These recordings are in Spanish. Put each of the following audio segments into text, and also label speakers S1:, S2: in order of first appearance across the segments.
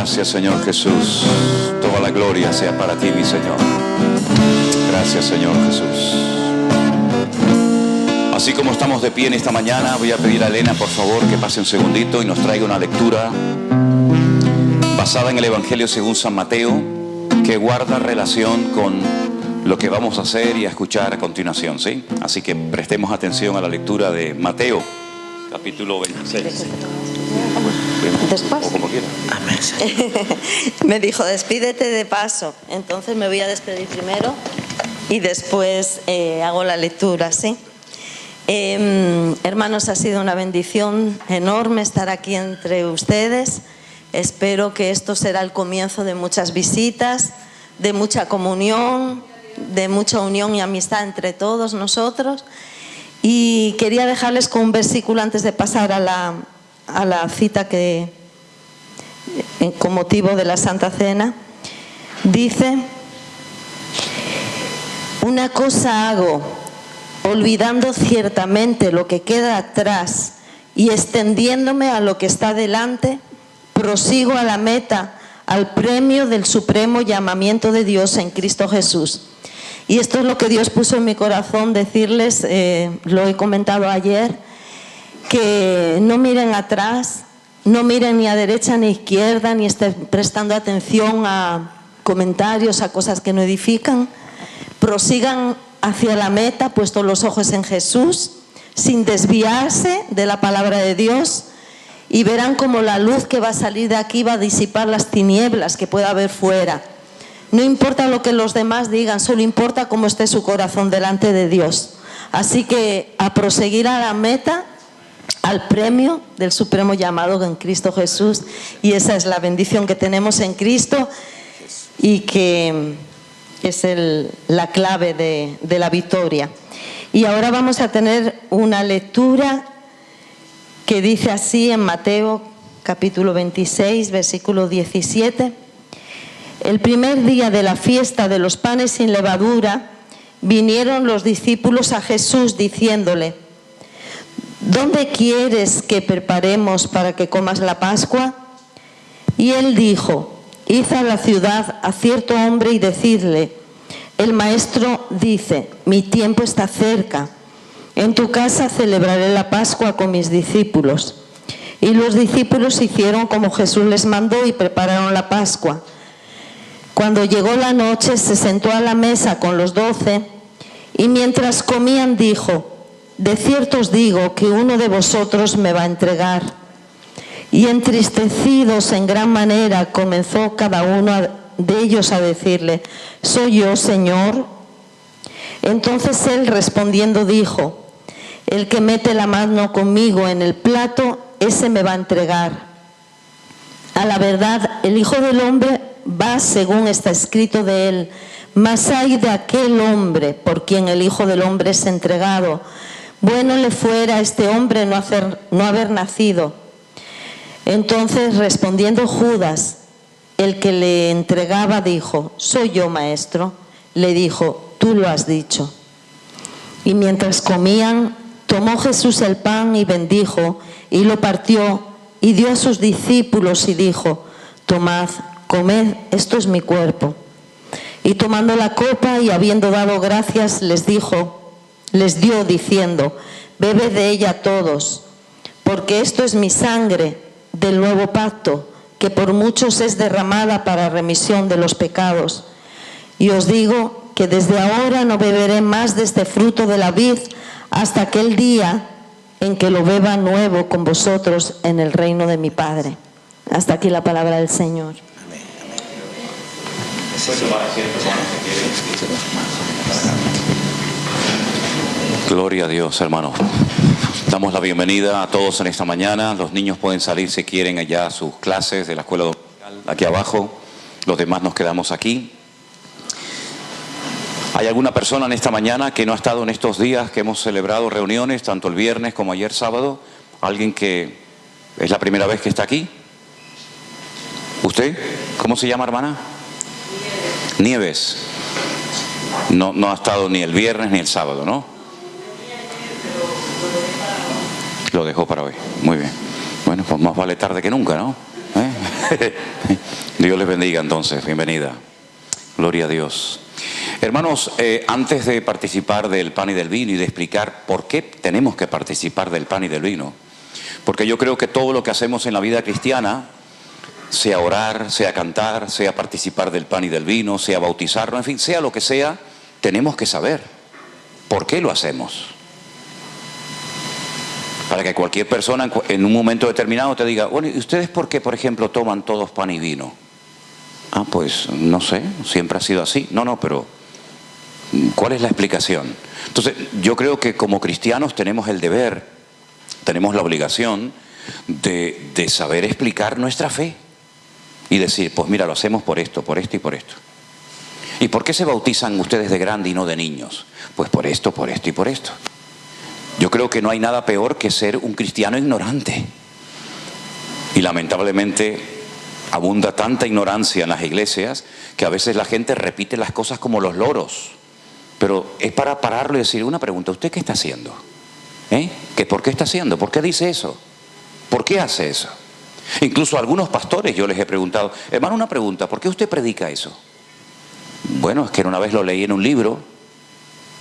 S1: Gracias, Señor Jesús. Toda la gloria sea para ti, mi Señor. Gracias, Señor Jesús. Así como estamos de pie en esta mañana, voy a pedir a Elena, por favor, que pase un segundito y nos traiga una lectura basada en el Evangelio según San Mateo, que guarda relación con lo que vamos a hacer y a escuchar a continuación, ¿sí? Así que prestemos atención a la lectura de Mateo, capítulo 26.
S2: Después.
S1: O como quiera.
S2: Me dijo, despídete de paso. Entonces me voy a despedir primero y después hago la lectura, ¿sí? Hermanos, ha sido una bendición enorme estar aquí entre ustedes. Espero que esto será el comienzo de muchas visitas, de mucha comunión, de mucha unión y amistad entre todos nosotros. Y quería dejarles con un versículo antes de pasar a la cita que con motivo de la Santa Cena. Dice: una cosa hago, olvidando ciertamente lo que queda atrás y extendiéndome a lo que está delante, prosigo a la meta, al premio del supremo llamamiento de Dios en Cristo Jesús. Y esto es lo que Dios puso en mi corazón decirles, lo he comentado ayer, que no miren atrás, no miren ni a derecha ni a izquierda, ni estén prestando atención a comentarios, a cosas que no edifican. Prosigan hacia la meta, puestos los ojos en Jesús, sin desviarse de la palabra de Dios, y verán como la luz que va a salir de aquí va a disipar las tinieblas que pueda haber fuera. No importa lo que los demás digan, solo importa cómo esté su corazón delante de Dios. Así que a proseguir a la meta, al premio del supremo llamado en Cristo Jesús. Y esa es la bendición que tenemos en Cristo y que es la clave de la victoria. Y ahora vamos a tener una lectura que dice así en Mateo capítulo 26, versículo 17. El primer día de la fiesta de los panes sin levadura, vinieron los discípulos a Jesús diciéndole: ¿dónde quieres que preparemos para que comas la Pascua? Y él dijo: id a la ciudad a cierto hombre y decidle: el maestro dice, mi tiempo está cerca. En tu casa celebraré la Pascua con mis discípulos. Y los discípulos hicieron como Jesús les mandó y prepararon la Pascua. Cuando llegó la noche, se sentó a la mesa con los 12 y mientras comían dijo: de cierto os digo que uno de vosotros me va a entregar. Y entristecidos en gran manera comenzó cada uno de ellos a decirle: ¿soy yo, Señor? Entonces él respondiendo dijo: el que mete la mano conmigo en el plato, ese me va a entregar. A la verdad, el Hijo del Hombre va según está escrito de él, mas ay de aquel hombre por quien el Hijo del Hombre es entregado. Bueno le fuera a este hombre no haber nacido. Entonces respondiendo Judas, el que le entregaba, dijo: soy yo, maestro. Le dijo: tú lo has dicho. Y mientras comían, tomó Jesús el pan y bendijo, y lo partió, y dio a sus discípulos y dijo: tomad, comed, esto es mi cuerpo. Y tomando la copa y habiendo dado gracias, les dio diciendo: bebed de ella todos, porque esto es mi sangre del nuevo pacto, que por muchos es derramada para remisión de los pecados. Y os digo que desde ahora no beberé más de este fruto de la vid hasta aquel día en que lo beba nuevo con vosotros en el reino de mi Padre. Hasta aquí la palabra del Señor.
S1: Gloria a Dios, hermanos. Damos la bienvenida a todos en esta mañana. Los niños pueden salir si quieren allá a sus clases de la escuela dominical, aquí abajo. Los demás nos quedamos aquí. ¿Hay alguna persona en esta mañana que no ha estado en estos días que hemos celebrado reuniones, tanto el viernes como ayer sábado? ¿Alguien que es la primera vez que está aquí? ¿Usted? ¿Cómo se llama, hermana? Nieves. No ha estado ni el viernes ni el sábado, ¿no? Lo dejó para hoy. Muy bien. Bueno, pues más vale tarde que nunca, ¿no? Dios les bendiga entonces, bienvenida. Gloria a Dios. Hermanos, antes de participar del pan y del vino y de explicar por qué tenemos que participar del pan y del vino, porque yo creo que todo lo que hacemos en la vida cristiana, sea orar, sea cantar, sea participar del pan y del vino, sea bautizarnos, en fin, sea lo que sea, tenemos que saber por qué lo hacemos. Para que cualquier persona en un momento determinado te diga, bueno, ¿y ustedes por qué, por ejemplo, toman todos pan y vino? Ah, pues no sé, siempre ha sido así. No, pero ¿cuál es la explicación? Entonces, yo creo que como cristianos tenemos el deber, tenemos la obligación de saber explicar nuestra fe y decir, pues mira, lo hacemos por esto y por esto. ¿Y por qué se bautizan ustedes de grande y no de niños? Pues por esto y por esto. Yo creo que no hay nada peor que ser un cristiano ignorante. Y lamentablemente abunda tanta ignorancia en las iglesias que a veces la gente repite las cosas como los loros. Pero es para pararlo y decir una pregunta, ¿usted qué está haciendo? ¿Que por qué está haciendo? ¿Por qué dice eso? ¿Por qué hace eso? Incluso a algunos pastores yo les he preguntado, hermano, una pregunta, ¿por qué usted predica eso? Bueno, es que una vez lo leí en un libro.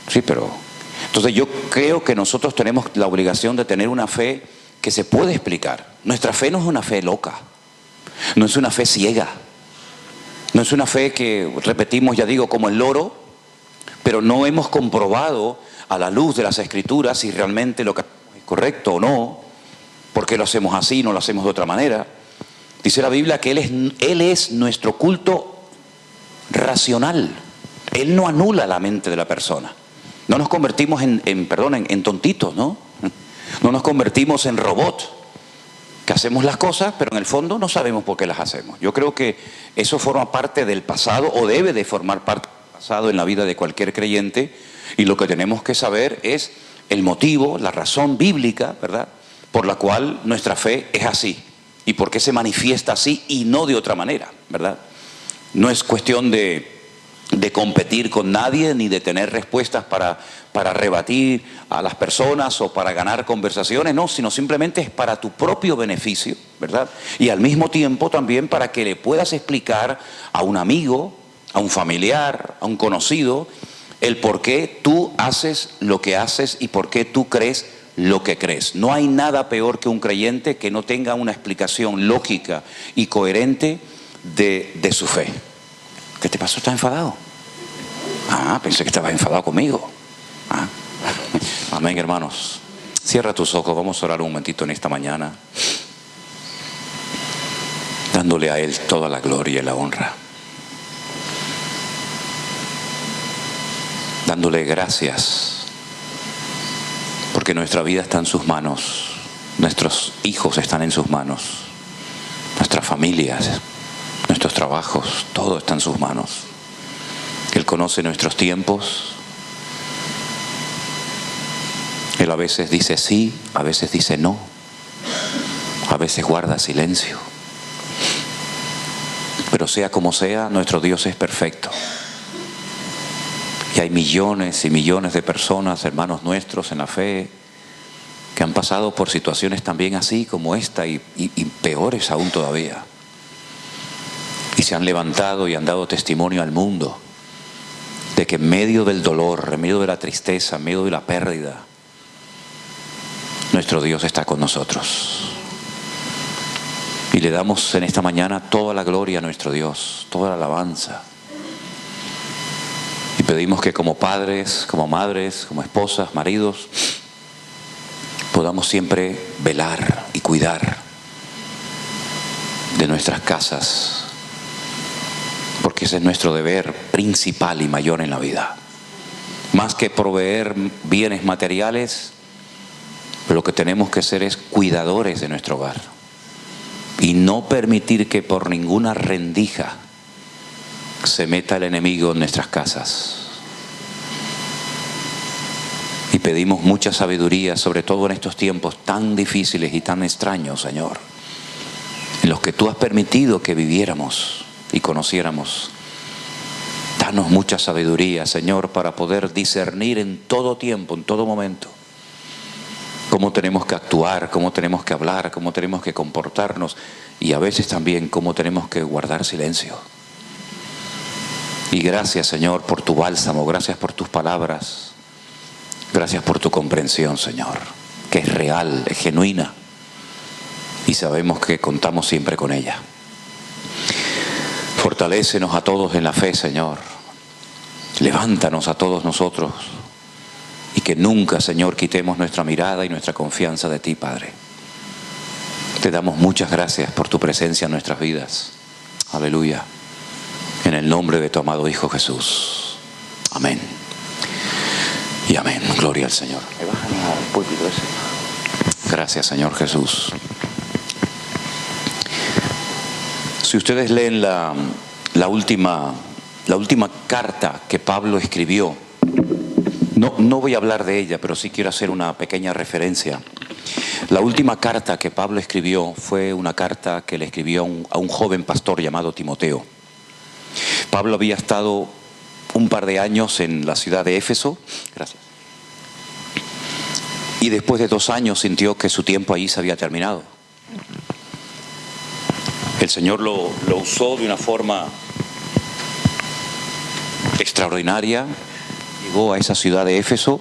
S1: Sí, pero... Entonces yo creo que nosotros tenemos la obligación de tener una fe que se puede explicar. Nuestra fe no es una fe loca, no es una fe ciega, no es una fe que repetimos, ya digo, como el loro, pero no hemos comprobado a la luz de las Escrituras si realmente lo que hacemos es correcto o no, por qué lo hacemos así, no lo hacemos de otra manera. Dice la Biblia que Él es nuestro culto racional. Él no anula la mente de la persona. No nos convertimos en tontitos, ¿no? No nos convertimos en robots, que hacemos las cosas, pero en el fondo no sabemos por qué las hacemos. Yo creo que eso forma parte del pasado, o debe de formar parte del pasado en la vida de cualquier creyente, y lo que tenemos que saber es el motivo, la razón bíblica, ¿verdad?, por la cual nuestra fe es así, y por qué se manifiesta así y no de otra manera, ¿verdad? No es cuestión de competir con nadie, ni de tener respuestas para rebatir a las personas o para ganar conversaciones, no, sino simplemente es para tu propio beneficio, ¿verdad? Y al mismo tiempo también para que le puedas explicar a un amigo, a un familiar, a un conocido, el por qué tú haces lo que haces y por qué tú crees lo que crees. No hay nada peor que un creyente que no tenga una explicación lógica y coherente de su fe. ¿Qué te pasó? ¿Estás enfadado? Ah, pensé que estabas enfadado conmigo. Ah. Amén, hermanos. Cierra tus ojos, vamos a orar un momentito en esta mañana, dándole a Él toda la gloria y la honra, dándole gracias, porque nuestra vida está en sus manos, nuestros hijos están en sus manos, nuestras familias, nuestros trabajos, todo está en sus manos. Él conoce nuestros tiempos. Él a veces dice sí, a veces dice no, a veces guarda silencio. Pero sea como sea, nuestro Dios es perfecto. Y hay millones y millones de personas, hermanos nuestros en la fe, que han pasado por situaciones también así como esta y peores aún todavía. Y se han levantado y han dado testimonio al mundo de que en medio del dolor, en medio de la tristeza, en medio de la pérdida, nuestro Dios está con nosotros. Y le damos en esta mañana toda la gloria a nuestro Dios, toda la alabanza. Y pedimos que como padres, como madres, como esposas, maridos, podamos siempre velar y cuidar de nuestras casas, porque ese es nuestro deber principal y mayor en la vida. Más que proveer bienes materiales, lo que tenemos que ser es cuidadores de nuestro hogar y no permitir que por ninguna rendija se meta el enemigo en nuestras casas. Y pedimos mucha sabiduría, sobre todo en estos tiempos tan difíciles y tan extraños, Señor, en los que tú has permitido que viviéramos y conociéramos. Danos mucha sabiduría, Señor, para poder discernir en todo tiempo, en todo momento, cómo tenemos que actuar, cómo tenemos que hablar, cómo tenemos que comportarnos y a veces también cómo tenemos que guardar silencio. Y gracias, Señor, por tu bálsamo, gracias por tus palabras, gracias por tu comprensión, Señor, que es real, es genuina y sabemos que contamos siempre con ella. Fortalécenos a todos en la fe, Señor. Levántanos a todos nosotros y que nunca, Señor, quitemos nuestra mirada y nuestra confianza de ti, Padre. Te damos muchas gracias por tu presencia en nuestras vidas. Aleluya. En el nombre de tu amado Hijo Jesús. Amén. Y amén. Gloria al Señor. Gracias, Señor Jesús. Si ustedes leen la última carta que Pablo escribió, no voy a hablar de ella, pero sí quiero hacer una pequeña referencia. La última carta que Pablo escribió fue una carta que le escribió a un joven pastor llamado Timoteo. Pablo había estado un par de años en la ciudad de Éfeso. Gracias. Y después de 2 años sintió que su tiempo allí se había terminado. El Señor lo usó de una forma extraordinaria. Llegó a esa ciudad de Éfeso,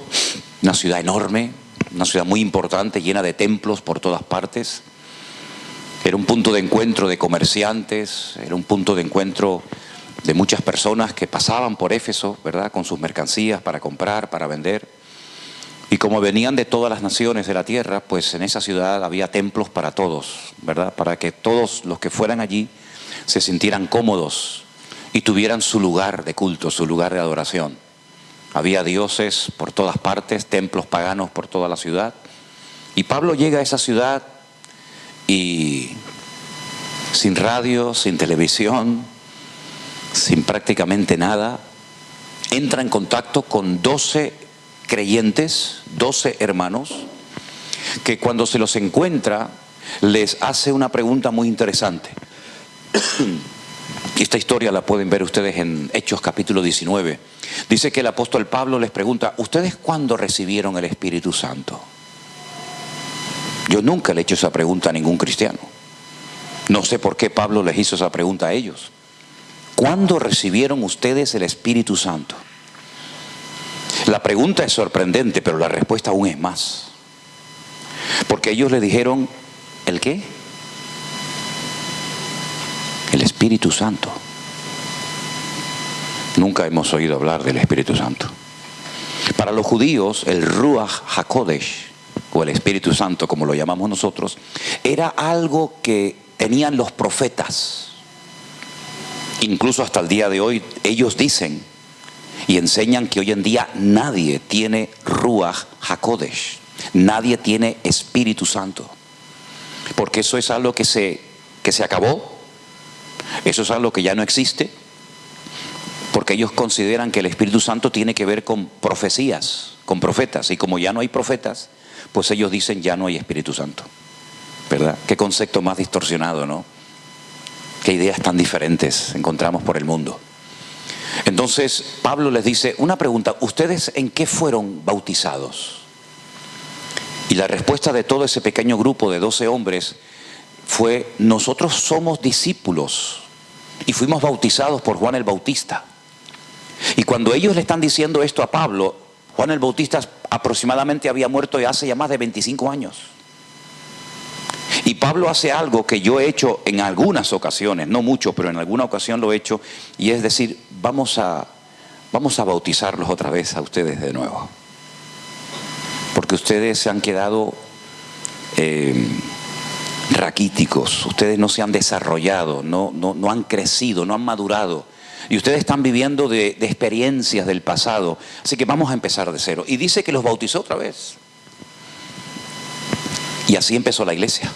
S1: una ciudad enorme, una ciudad muy importante, llena de templos por todas partes. Era un punto de encuentro de comerciantes, era un punto de encuentro de muchas personas que pasaban por Éfeso, ¿verdad?, con sus mercancías para comprar, para vender. Y como venían de todas las naciones de la tierra, pues en esa ciudad había templos para todos, ¿verdad?, para que todos los que fueran allí se sintieran cómodos y tuvieran su lugar de culto, su lugar de adoración. Había dioses por todas partes, templos paganos por toda la ciudad. Y Pablo llega a esa ciudad y sin radio, sin televisión, sin prácticamente nada, entra en contacto con 12 creyentes, 12 hermanos, que cuando se los encuentra les hace una pregunta muy interesante. Esta historia la pueden ver ustedes en Hechos capítulo 19. Dice que el apóstol Pablo les pregunta: ¿ustedes cuándo recibieron el Espíritu Santo? Yo nunca le he hecho esa pregunta a ningún cristiano. No sé por qué Pablo les hizo esa pregunta a ellos. ¿Cuándo recibieron ustedes el Espíritu Santo? La pregunta es sorprendente, pero la respuesta aún es más. Porque ellos le dijeron, ¿el qué? El Espíritu Santo. Nunca hemos oído hablar del Espíritu Santo. Para los judíos, el Ruach HaKodesh, o el Espíritu Santo, como lo llamamos nosotros, era algo que tenían los profetas. Incluso hasta el día de hoy, ellos dicen y enseñan que hoy en día nadie tiene Ruach HaKodesh, nadie tiene Espíritu Santo, porque eso es algo que se acabó, eso es algo que ya no existe, porque ellos consideran que el Espíritu Santo tiene que ver con profecías, con profetas, y como ya no hay profetas, pues ellos dicen ya no hay Espíritu Santo, ¿verdad? Qué concepto más distorsionado, ¿no? Qué ideas tan diferentes encontramos por el mundo. Entonces Pablo les dice una pregunta: ¿ustedes en qué fueron bautizados? Y la respuesta de todo ese pequeño grupo de 12 hombres fue: nosotros somos discípulos y fuimos bautizados por Juan el Bautista. Y cuando ellos le están diciendo esto a Pablo, Juan el Bautista aproximadamente había muerto hace ya más de 25 años. Y Pablo hace algo que yo he hecho en algunas ocasiones, no mucho, pero en alguna ocasión lo he hecho, y es decir, vamos a bautizarlos otra vez a ustedes de nuevo. Porque ustedes se han quedado raquíticos, ustedes no se han desarrollado, no han crecido, no han madurado. Y ustedes están viviendo de experiencias del pasado. Así que vamos a empezar de cero. Y dice que los bautizó otra vez. Y así empezó la iglesia,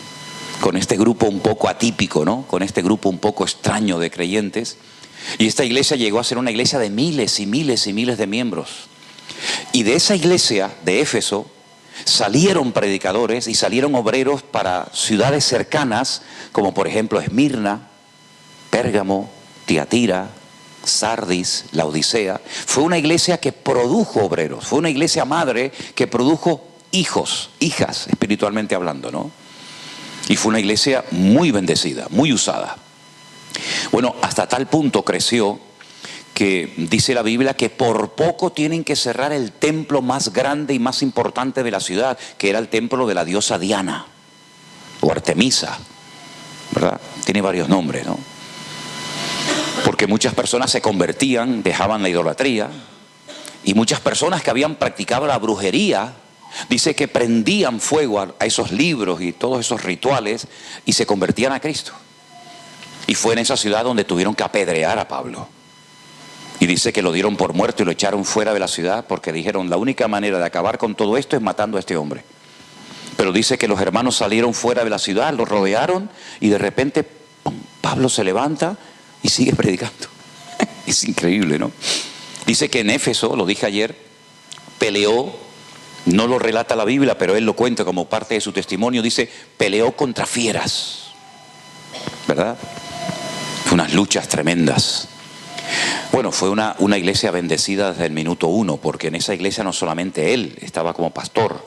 S1: con este grupo un poco atípico, ¿no? Con este grupo un poco extraño de creyentes. Y esta iglesia llegó a ser una iglesia de miles y miles y miles de miembros. Y de esa iglesia de Éfeso salieron predicadores y salieron obreros para ciudades cercanas, como por ejemplo Esmirna, Pérgamo, Tiatira, Sardis, Laodicea. Fue una iglesia que produjo obreros, fue una iglesia madre que produjo hijos, hijas, espiritualmente hablando, ¿no? Y fue una iglesia muy bendecida, muy usada. Bueno, hasta tal punto creció que dice la Biblia que por poco tienen que cerrar el templo más grande y más importante de la ciudad, que era el templo de la diosa Diana o Artemisa, ¿verdad? Tiene varios nombres, ¿no? Porque muchas personas se convertían, dejaban la idolatría, y muchas personas que habían practicado la brujería, dice que prendían fuego a esos libros y todos esos rituales y se convertían a Cristo. Y fue en esa ciudad donde tuvieron que apedrear a Pablo. Y dice que lo dieron por muerto y lo echaron fuera de la ciudad porque dijeron, la única manera de acabar con todo esto es matando a este hombre. Pero dice que los hermanos salieron fuera de la ciudad, lo rodearon y de repente ¡pum!, Pablo se levanta y sigue predicando. Es increíble, ¿no? Dice que en Éfeso, lo dije ayer, peleó, no lo relata la Biblia, pero él lo cuenta como parte de su testimonio, dice, peleó contra fieras, ¿verdad? Fue unas luchas tremendas. Bueno, fue una iglesia bendecida desde el minuto uno, porque en esa iglesia no solamente él estaba como pastor,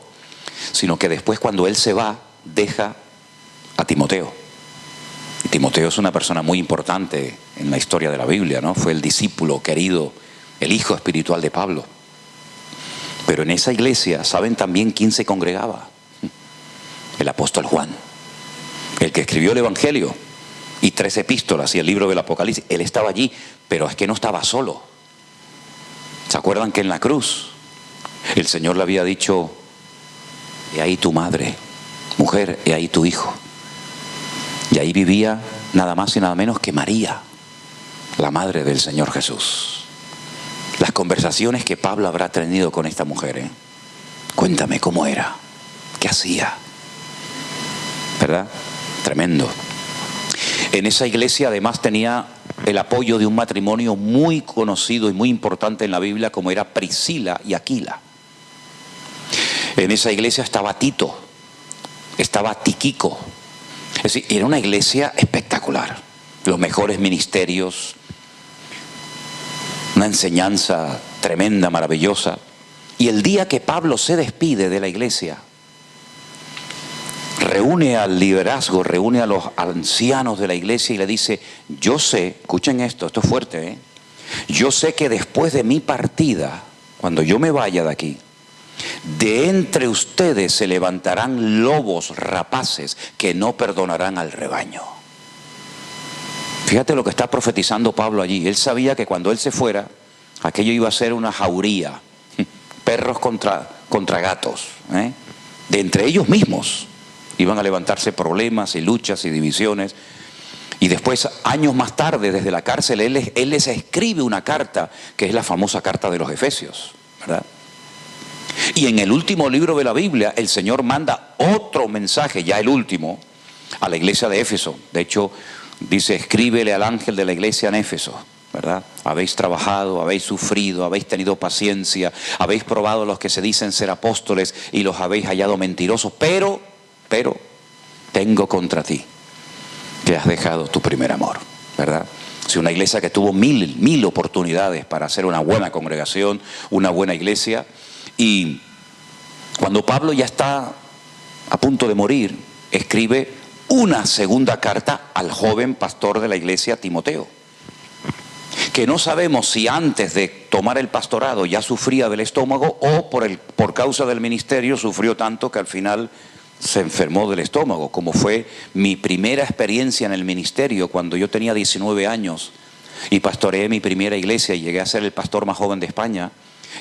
S1: sino que después cuando él se va, deja a Timoteo. Y Timoteo es una persona muy importante en la historia de la Biblia, ¿no? Fue el discípulo querido, el hijo espiritual de Pablo. Pero en esa iglesia, ¿saben también quién se congregaba? El apóstol Juan, el que escribió el Evangelio y 3 epístolas y el libro del Apocalipsis. Él estaba allí, pero es que no estaba solo. ¿Se acuerdan que en la cruz el Señor le había dicho, he ahí tu madre, mujer, he ahí tu hijo? Y ahí vivía nada más y nada menos que María, la madre del Señor Jesús. Las conversaciones que Pablo habrá tenido con esta mujer, ¿eh? Cuéntame cómo era, qué hacía, ¿verdad? Tremendo. En esa iglesia además tenía el apoyo de un matrimonio muy conocido y muy importante en la Biblia, como era Priscila y Aquila. En esa iglesia estaba Tito, estaba Tíquico. Es decir, era una iglesia espectacular, los mejores ministerios, una enseñanza tremenda, maravillosa. Y el día que Pablo se despide de la iglesia, reúne al liderazgo, reúne a los ancianos de la iglesia y le dice, yo sé, escuchen esto, esto es fuerte, ¿eh? Yo sé que después de mi partida, cuando yo me vaya de aquí, de entre ustedes se levantarán lobos rapaces que no perdonarán al rebaño. Fíjate lo que está profetizando Pablo allí. Él sabía que cuando él se fuera, aquello iba a ser una jauría, perros contra gatos, ¿eh? De entre ellos mismos iban a levantarse problemas y luchas y divisiones. Y después, años más tarde, desde la cárcel, él les escribe una carta, que es la famosa carta de los Efesios, ¿verdad? Y en el último libro de la Biblia, el Señor manda otro mensaje, ya el último, a la iglesia de Éfeso. De hecho, dice, escríbele al ángel de la iglesia en Éfeso, ¿verdad? Habéis trabajado, habéis sufrido, habéis tenido paciencia, habéis probado a los que se dicen ser apóstoles y los habéis hallado mentirosos, pero tengo contra ti que has dejado tu primer amor, ¿verdad? Si una iglesia que tuvo mil oportunidades para hacer una buena congregación, una buena iglesia, y cuando Pablo ya está a punto de morir, escribe una segunda carta al joven pastor de la iglesia, Timoteo, que no sabemos si antes de tomar el pastorado ya sufría del estómago o por causa del ministerio sufrió tanto que al final se enfermó del estómago, como fue mi primera experiencia en el ministerio cuando yo tenía 19 años y pastoreé mi primera iglesia y llegué a ser el pastor más joven de España.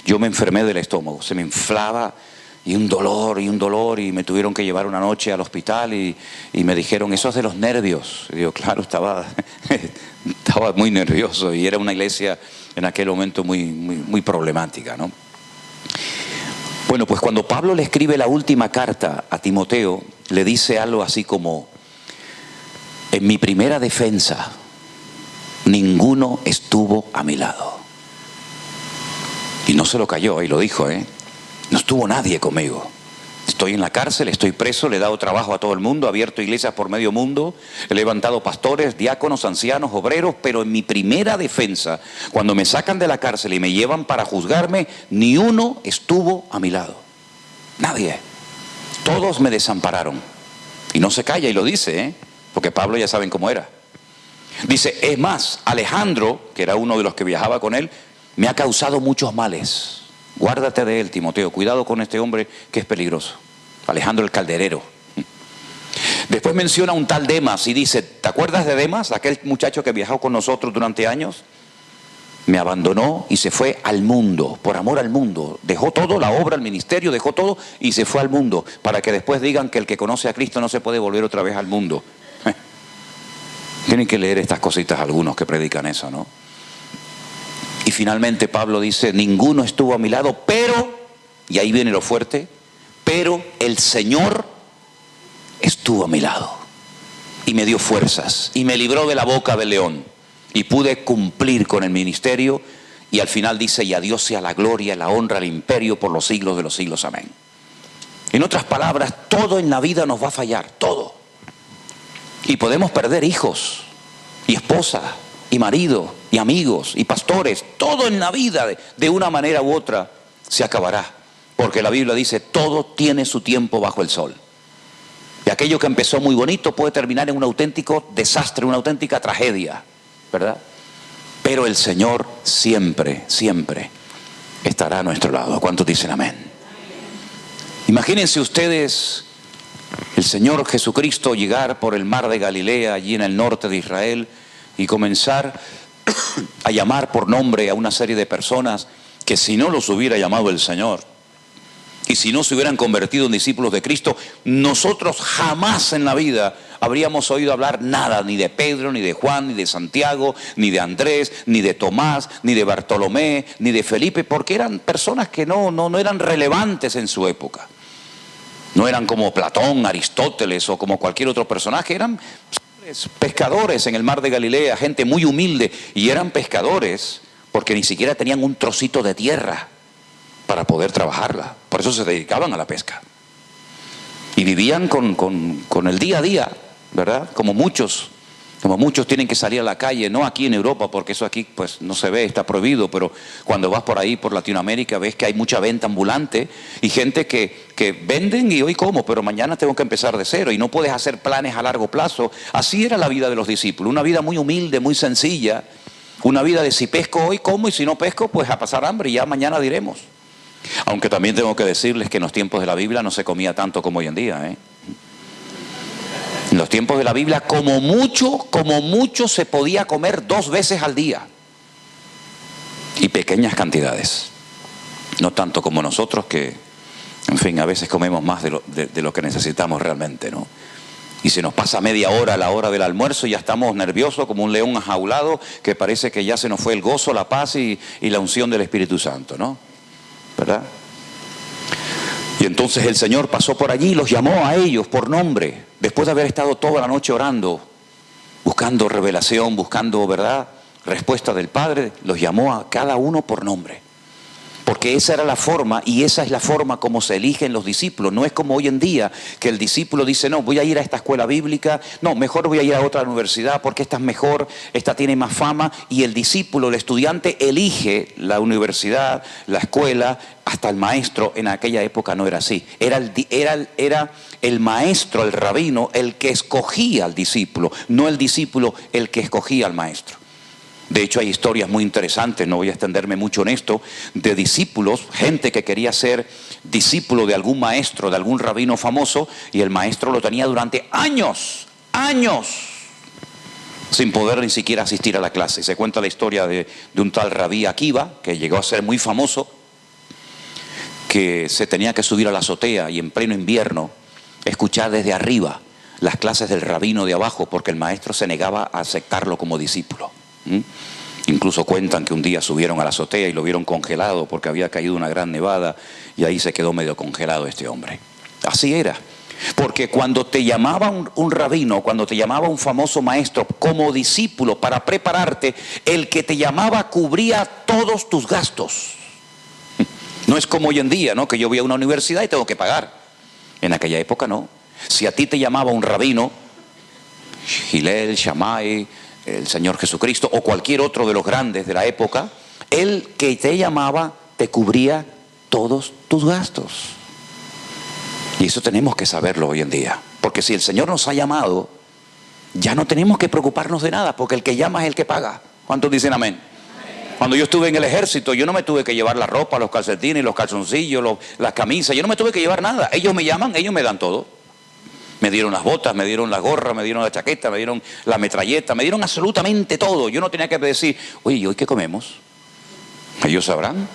S1: Yo me enfermé del estómago, se me inflaba y un dolor y me tuvieron que llevar una noche al hospital y me dijeron, eso es de los nervios. Y yo, claro, estaba muy nervioso y era una iglesia en aquel momento muy problemática, ¿no? Bueno, pues cuando Pablo le escribe la última carta a Timoteo, le dice algo así como, en mi primera defensa, ninguno estuvo a mi lado. Y no se lo cayó, y lo dijo, no estuvo nadie conmigo. Estoy en la cárcel, estoy preso, le he dado trabajo a todo el mundo, he abierto iglesias por medio mundo, he levantado pastores, diáconos, ancianos, obreros, pero en mi primera defensa, cuando me sacan de la cárcel y me llevan para juzgarme, ni uno estuvo a mi lado. Nadie. todos me desampararon. Y no se calla y lo dice, porque Pablo ya saben cómo era. Dice, es más, Alejandro, que era uno de los que viajaba con él, me ha causado muchos males. Guárdate de él, Timoteo, cuidado con este hombre que es peligroso. Alejandro el calderero. Después menciona un tal Demas y dice, ¿te acuerdas de Demas? Aquel muchacho que viajó con nosotros durante años. Me abandonó y se fue al mundo, por amor al mundo. Dejó todo, la obra, el ministerio, dejó todo y se fue al mundo. Para que después digan que el que conoce a Cristo no se puede volver otra vez al mundo. Tienen que leer estas cositas algunos que predican eso, ¿no? Y finalmente Pablo dice, ninguno estuvo a mi lado, pero, y ahí viene lo fuerte, pero el Señor estuvo a mi lado y me dio fuerzas y me libró de la boca del león y pude cumplir con el ministerio. Y al final dice, y a Dios sea la gloria, la honra, el imperio por los siglos de los siglos, amén. En otras palabras, todo en la vida nos va a fallar, todo. Y podemos perder hijos y esposa y marido y amigos y pastores. Todo en la vida de una manera u otra se acabará, porque la Biblia dice, todo tiene su tiempo bajo el sol. Y aquello que empezó muy bonito puede terminar en un auténtico desastre, una auténtica tragedia, ¿verdad? Pero el Señor siempre, siempre estará a nuestro lado. ¿Cuántos dicen amén? Imagínense ustedes el Señor Jesucristo llegar por el mar de Galilea, allí en el norte de Israel, y comenzar a llamar por nombre a una serie de personas que si no los hubiera llamado el Señor, y si no se hubieran convertido en discípulos de Cristo, nosotros jamás en la vida habríamos oído hablar nada, ni de Pedro, ni de Juan, ni de Santiago, ni de Andrés, ni de Tomás, ni de Bartolomé, ni de Felipe, porque eran personas que no eran relevantes en su época. No eran como Platón, Aristóteles o como cualquier otro personaje, eran pescadores en el mar de Galilea, gente muy humilde, y eran pescadores porque ni siquiera tenían un trocito de tierra para poder trabajarla. Por eso se dedicaban a la pesca. Y vivían con el día a día, ¿verdad? Como muchos tienen que salir a la calle, no aquí en Europa, porque eso aquí pues no se ve, está prohibido, pero cuando vas por ahí, por Latinoamérica, ves que hay mucha venta ambulante y gente que venden y hoy como, pero mañana tengo que empezar de cero y no puedes hacer planes a largo plazo. Así era la vida de los discípulos, una vida muy humilde, muy sencilla, una vida de si pesco hoy como y si no pesco pues a pasar hambre y ya mañana diremos. Aunque también tengo que decirles que en los tiempos de la Biblia no se comía tanto como hoy en día, En los tiempos de la Biblia, como mucho se podía comer 2 veces al día. Y pequeñas cantidades. No tanto como nosotros que, en fin, a veces comemos más de lo que necesitamos realmente, ¿no? Y se nos pasa media hora a la hora del almuerzo y ya estamos nerviosos como un león ajaulado que parece que ya se nos fue el gozo, la paz y la unción del Espíritu Santo, ¿no? ¿Verdad? Y entonces el Señor pasó por allí y los llamó a ellos por nombre, después de haber estado toda la noche orando, buscando revelación, buscando, ¿verdad?, respuesta del Padre. Los llamó a cada uno por nombre, porque esa era la forma y esa es la forma como se eligen los discípulos. No es como hoy en día que el discípulo dice, no, voy a ir a esta escuela bíblica, no, mejor voy a ir a otra universidad porque esta es mejor, esta tiene más fama, y el discípulo, el estudiante elige la universidad, la escuela, hasta el maestro. En aquella época no era así, era el maestro, el rabino, el que escogía al discípulo, no el discípulo el que escogía al maestro. De hecho hay historias muy interesantes, no voy a extenderme mucho en esto, de discípulos, gente que quería ser discípulo de algún maestro, de algún rabino famoso, y el maestro lo tenía durante años, sin poder ni siquiera asistir a la clase. Se cuenta la historia de un tal Rabí Akiva, que llegó a ser muy famoso, que se tenía que subir a la azotea y en pleno invierno escuchar desde arriba las clases del rabino de abajo, porque el maestro se negaba a aceptarlo como discípulo. Incluso cuentan que un día subieron a la azotea y lo vieron congelado porque había caído una gran nevada y ahí se quedó medio congelado este hombre. Así era, porque cuando te llamaba un rabino, cuando te llamaba un famoso maestro como discípulo para prepararte, el que te llamaba cubría todos tus gastos. No es como hoy en día, ¿no?, que yo voy a una universidad y tengo que pagar. En aquella época no. Si a ti te llamaba un rabino, Hillel, Shammai, el Señor Jesucristo o cualquier otro de los grandes de la época, el que te llamaba te cubría todos tus gastos. Y eso tenemos que saberlo hoy en día. Porque si el Señor nos ha llamado, ya no tenemos que preocuparnos de nada, porque el que llama es el que paga. ¿Cuántos dicen amén? Cuando yo estuve en el ejército, yo no me tuve que llevar la ropa, los calcetines, los calzoncillos, las camisas. Yo no me tuve que llevar nada. Ellos me llaman, ellos me dan todo. Me dieron las botas, me dieron la gorra, me dieron la chaqueta, me dieron la metralleta, me dieron absolutamente todo. Yo no tenía que decir, oye, ¿y hoy qué comemos? Ellos sabrán.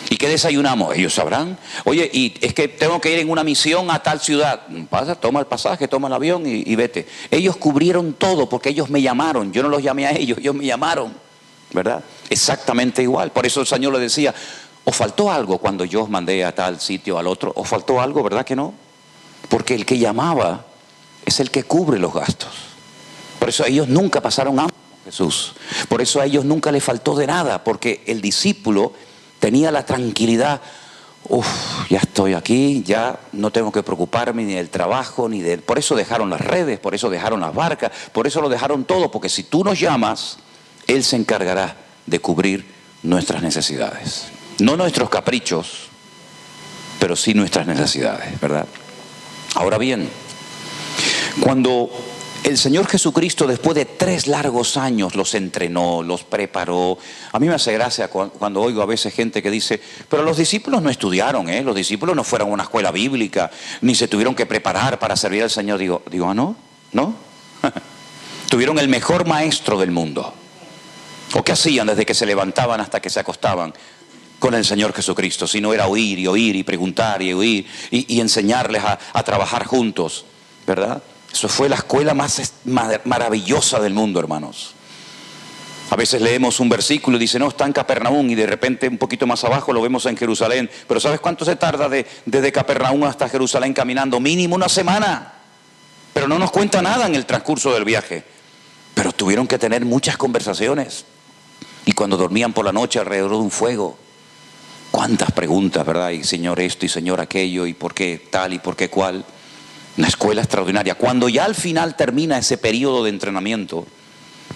S1: ¿Y qué desayunamos? Ellos sabrán. Oye, y es que tengo que ir en una misión a tal ciudad. Pasa, toma el pasaje, toma el avión y vete. Ellos cubrieron todo porque ellos me llamaron. Yo no los llamé a ellos, ellos me llamaron. ¿Verdad? Exactamente igual. Por eso el Señor le decía, ¿os faltó algo cuando yo os mandé a tal sitio, al otro? ¿Os faltó algo? ¿Verdad que no? Porque el que llamaba es el que cubre los gastos. Por eso ellos nunca pasaron hambre con Jesús. Por eso a ellos nunca les faltó de nada, porque el discípulo tenía la tranquilidad, ya estoy aquí, ya no tengo que preocuparme ni del trabajo, ni del... Por eso dejaron las redes, por eso dejaron las barcas, por eso lo dejaron todo, porque si tú nos llamas, Él se encargará de cubrir nuestras necesidades. No nuestros caprichos, pero sí nuestras necesidades, ¿verdad? Ahora bien, cuando el Señor Jesucristo, después de 3 largos años, los entrenó, los preparó. A mí me hace gracia cuando oigo a veces gente que dice, pero los discípulos no estudiaron, los discípulos no fueron a una escuela bíblica, ni se tuvieron que preparar para servir al Señor. Digo, ¿no? Tuvieron el mejor maestro del mundo. ¿O qué hacían desde que se levantaban hasta que se acostaban con el Señor Jesucristo? Si no era oír y preguntar y oír y enseñarles a trabajar juntos, ¿verdad? Eso fue la escuela más maravillosa del mundo, hermanos. A veces leemos un versículo y dice, no, está en Capernaum, y de repente un poquito más abajo lo vemos en Jerusalén. Pero ¿sabes cuánto se tarda desde Capernaum hasta Jerusalén caminando? Mínimo 1 semana. Pero no nos cuenta nada en el transcurso del viaje. Pero tuvieron que tener muchas conversaciones. Y cuando dormían por la noche alrededor de un fuego, cuántas preguntas, ¿verdad? Y Señor esto y Señor aquello, y por qué tal y por qué cual. Una escuela extraordinaria. Cuando ya al final termina ese periodo de entrenamiento,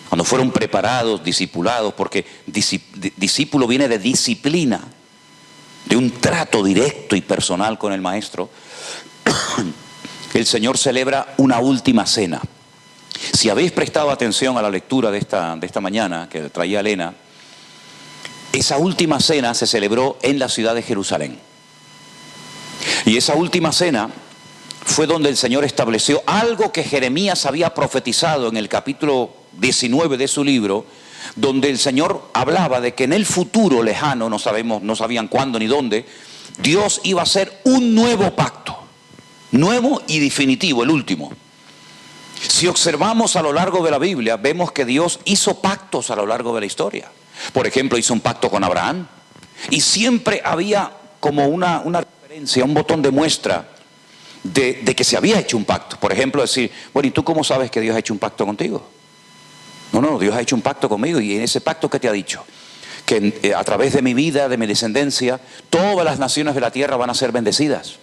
S1: cuando fueron preparados, discipulados, porque discípulo viene de disciplina, de un trato directo y personal con el maestro, el Señor celebra una última cena. Si habéis prestado atención a la lectura de esta mañana que traía Elena, esa última cena se celebró en la ciudad de Jerusalén. Y esa última cena fue donde el Señor estableció algo que Jeremías había profetizado en el capítulo 19 de su libro, donde el Señor hablaba de que en el futuro lejano, no sabían cuándo ni dónde, Dios iba a hacer un nuevo pacto, nuevo y definitivo, el último. Si observamos a lo largo de la Biblia, vemos que Dios hizo pactos a lo largo de la historia. Por ejemplo, hizo un pacto con Abraham, y siempre había como una referencia, un botón de muestra de que se había hecho un pacto. Por ejemplo, decir, bueno, ¿y tú cómo sabes que Dios ha hecho un pacto contigo? No, Dios ha hecho un pacto conmigo, y en ese pacto, ¿qué te ha dicho? Que a través de mi vida, de mi descendencia, todas las naciones de la tierra van a ser bendecidas,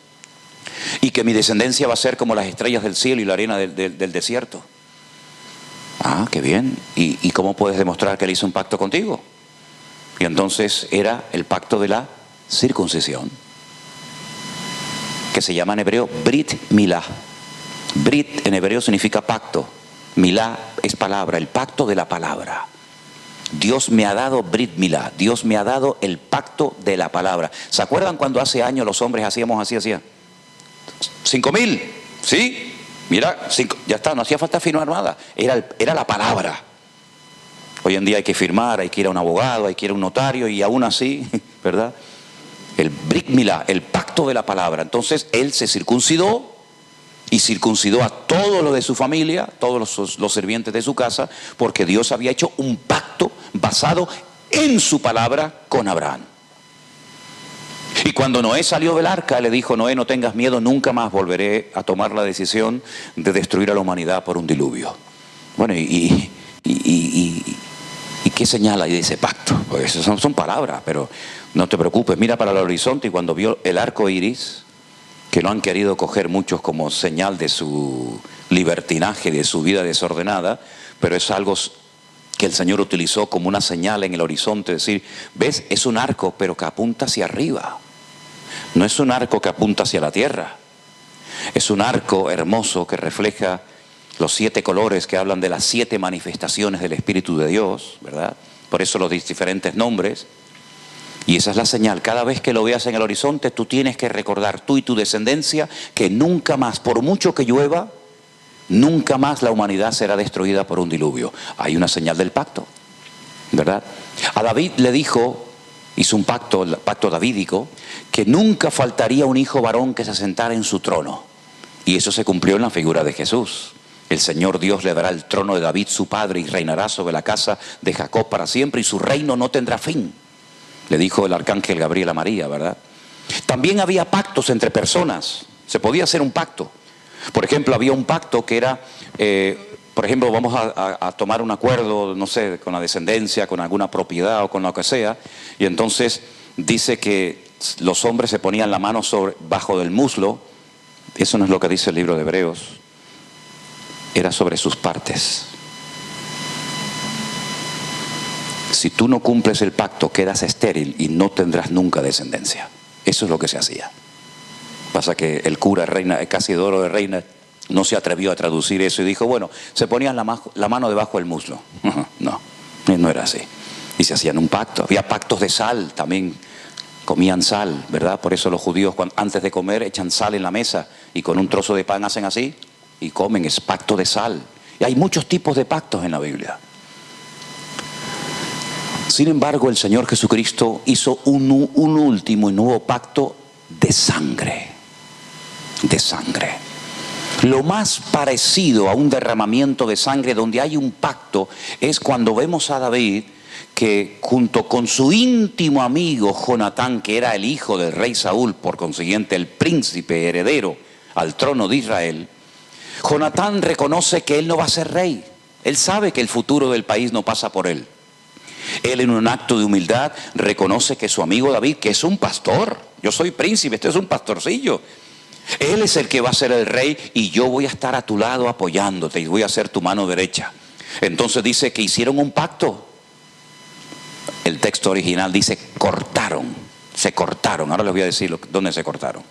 S1: y que mi descendencia va a ser como las estrellas del cielo y la arena del desierto. Ah, qué bien. ¿Y cómo puedes demostrar que Él hizo un pacto contigo? Y entonces era el pacto de la circuncisión, que se llama en hebreo Brit Milá. Brit en hebreo significa pacto. Milá es palabra, el pacto de la palabra. Dios me ha dado Brit Milá, Dios me ha dado el pacto de la palabra. ¿Se acuerdan cuando hace años los hombres hacíamos así? 5.000, ¿sí? Mira, ya está, no hacía falta firmar nada, era la palabra. Hoy en día hay que firmar, hay que ir a un abogado, hay que ir a un notario, y aún así, ¿verdad? El Brit Milá, el pacto de la palabra. Entonces él se circuncidó, y circuncidó a todos los de su familia, todos los sirvientes de su casa, porque Dios había hecho un pacto basado en su palabra con Abraham. Y cuando Noé salió del arca, le dijo, Noé, no tengas miedo, nunca más volveré a tomar la decisión de destruir a la humanidad por un diluvio. Bueno, ¿y qué señala ahí de ese pacto? Pues son palabras, pero no te preocupes, mira para el horizonte, y cuando vio el arco iris, que lo han querido coger muchos como señal de su libertinaje, de su vida desordenada, pero es algo que el Señor utilizó como una señal en el horizonte, decir, ves, es un arco pero que apunta hacia arriba, no es un arco que apunta hacia la tierra. Es un arco hermoso que refleja los 7 colores que hablan de las 7 manifestaciones del Espíritu de Dios, ¿verdad? Por eso los diferentes nombres. Y esa es la señal. Cada vez que lo veas en el horizonte, tú tienes que recordar, tú y tu descendencia, que nunca más, por mucho que llueva, nunca más la humanidad será destruida por un diluvio. Hay una señal del pacto, ¿verdad? A David le dijo, hizo un pacto, el pacto davídico, que nunca faltaría un hijo varón que se sentara en su trono. Y eso se cumplió en la figura de Jesús. El Señor Dios le dará el trono de David su padre y reinará sobre la casa de Jacob para siempre y su reino no tendrá fin. Le dijo el arcángel Gabriel a María, ¿verdad? También había pactos entre personas. Se podía hacer un pacto. Por ejemplo, había un pacto que era, por ejemplo, vamos a tomar un acuerdo, no sé, con la descendencia, con alguna propiedad o con lo que sea. Y entonces dice que los hombres se ponían la mano bajo del muslo. Eso no es lo que dice el libro de Hebreos. Era sobre sus partes. Si tú no cumples el pacto, quedas estéril y no tendrás nunca descendencia. Eso es lo que se hacía. Pasa que el cura Casidoro de Reina no se atrevió a traducir eso y dijo, bueno, se ponían la mano debajo del muslo. No era así. Y se hacían un pacto. Había pactos de sal, también comían sal, ¿verdad? Por eso los judíos antes de comer echan sal en la mesa y con un trozo de pan hacen así y comen, es pacto de sal. Y hay muchos tipos de pactos en la Biblia. Sin embargo, el Señor Jesucristo hizo un último y nuevo pacto de sangre. De sangre. Lo más parecido a un derramamiento de sangre donde hay un pacto es cuando vemos a David que junto con su íntimo amigo Jonatán, que era el hijo del rey Saúl, por consiguiente el príncipe heredero al trono de Israel, Jonatán reconoce que él no va a ser rey. Él sabe que el futuro del país no pasa por él. Él en un acto de humildad reconoce que su amigo David, que es un pastor, yo soy príncipe, este es un pastorcillo, él es el que va a ser el rey y yo voy a estar a tu lado apoyándote y voy a ser tu mano derecha. Entonces dice que hicieron un pacto. El texto original dice se cortaron. Ahora les voy a decir dónde se cortaron.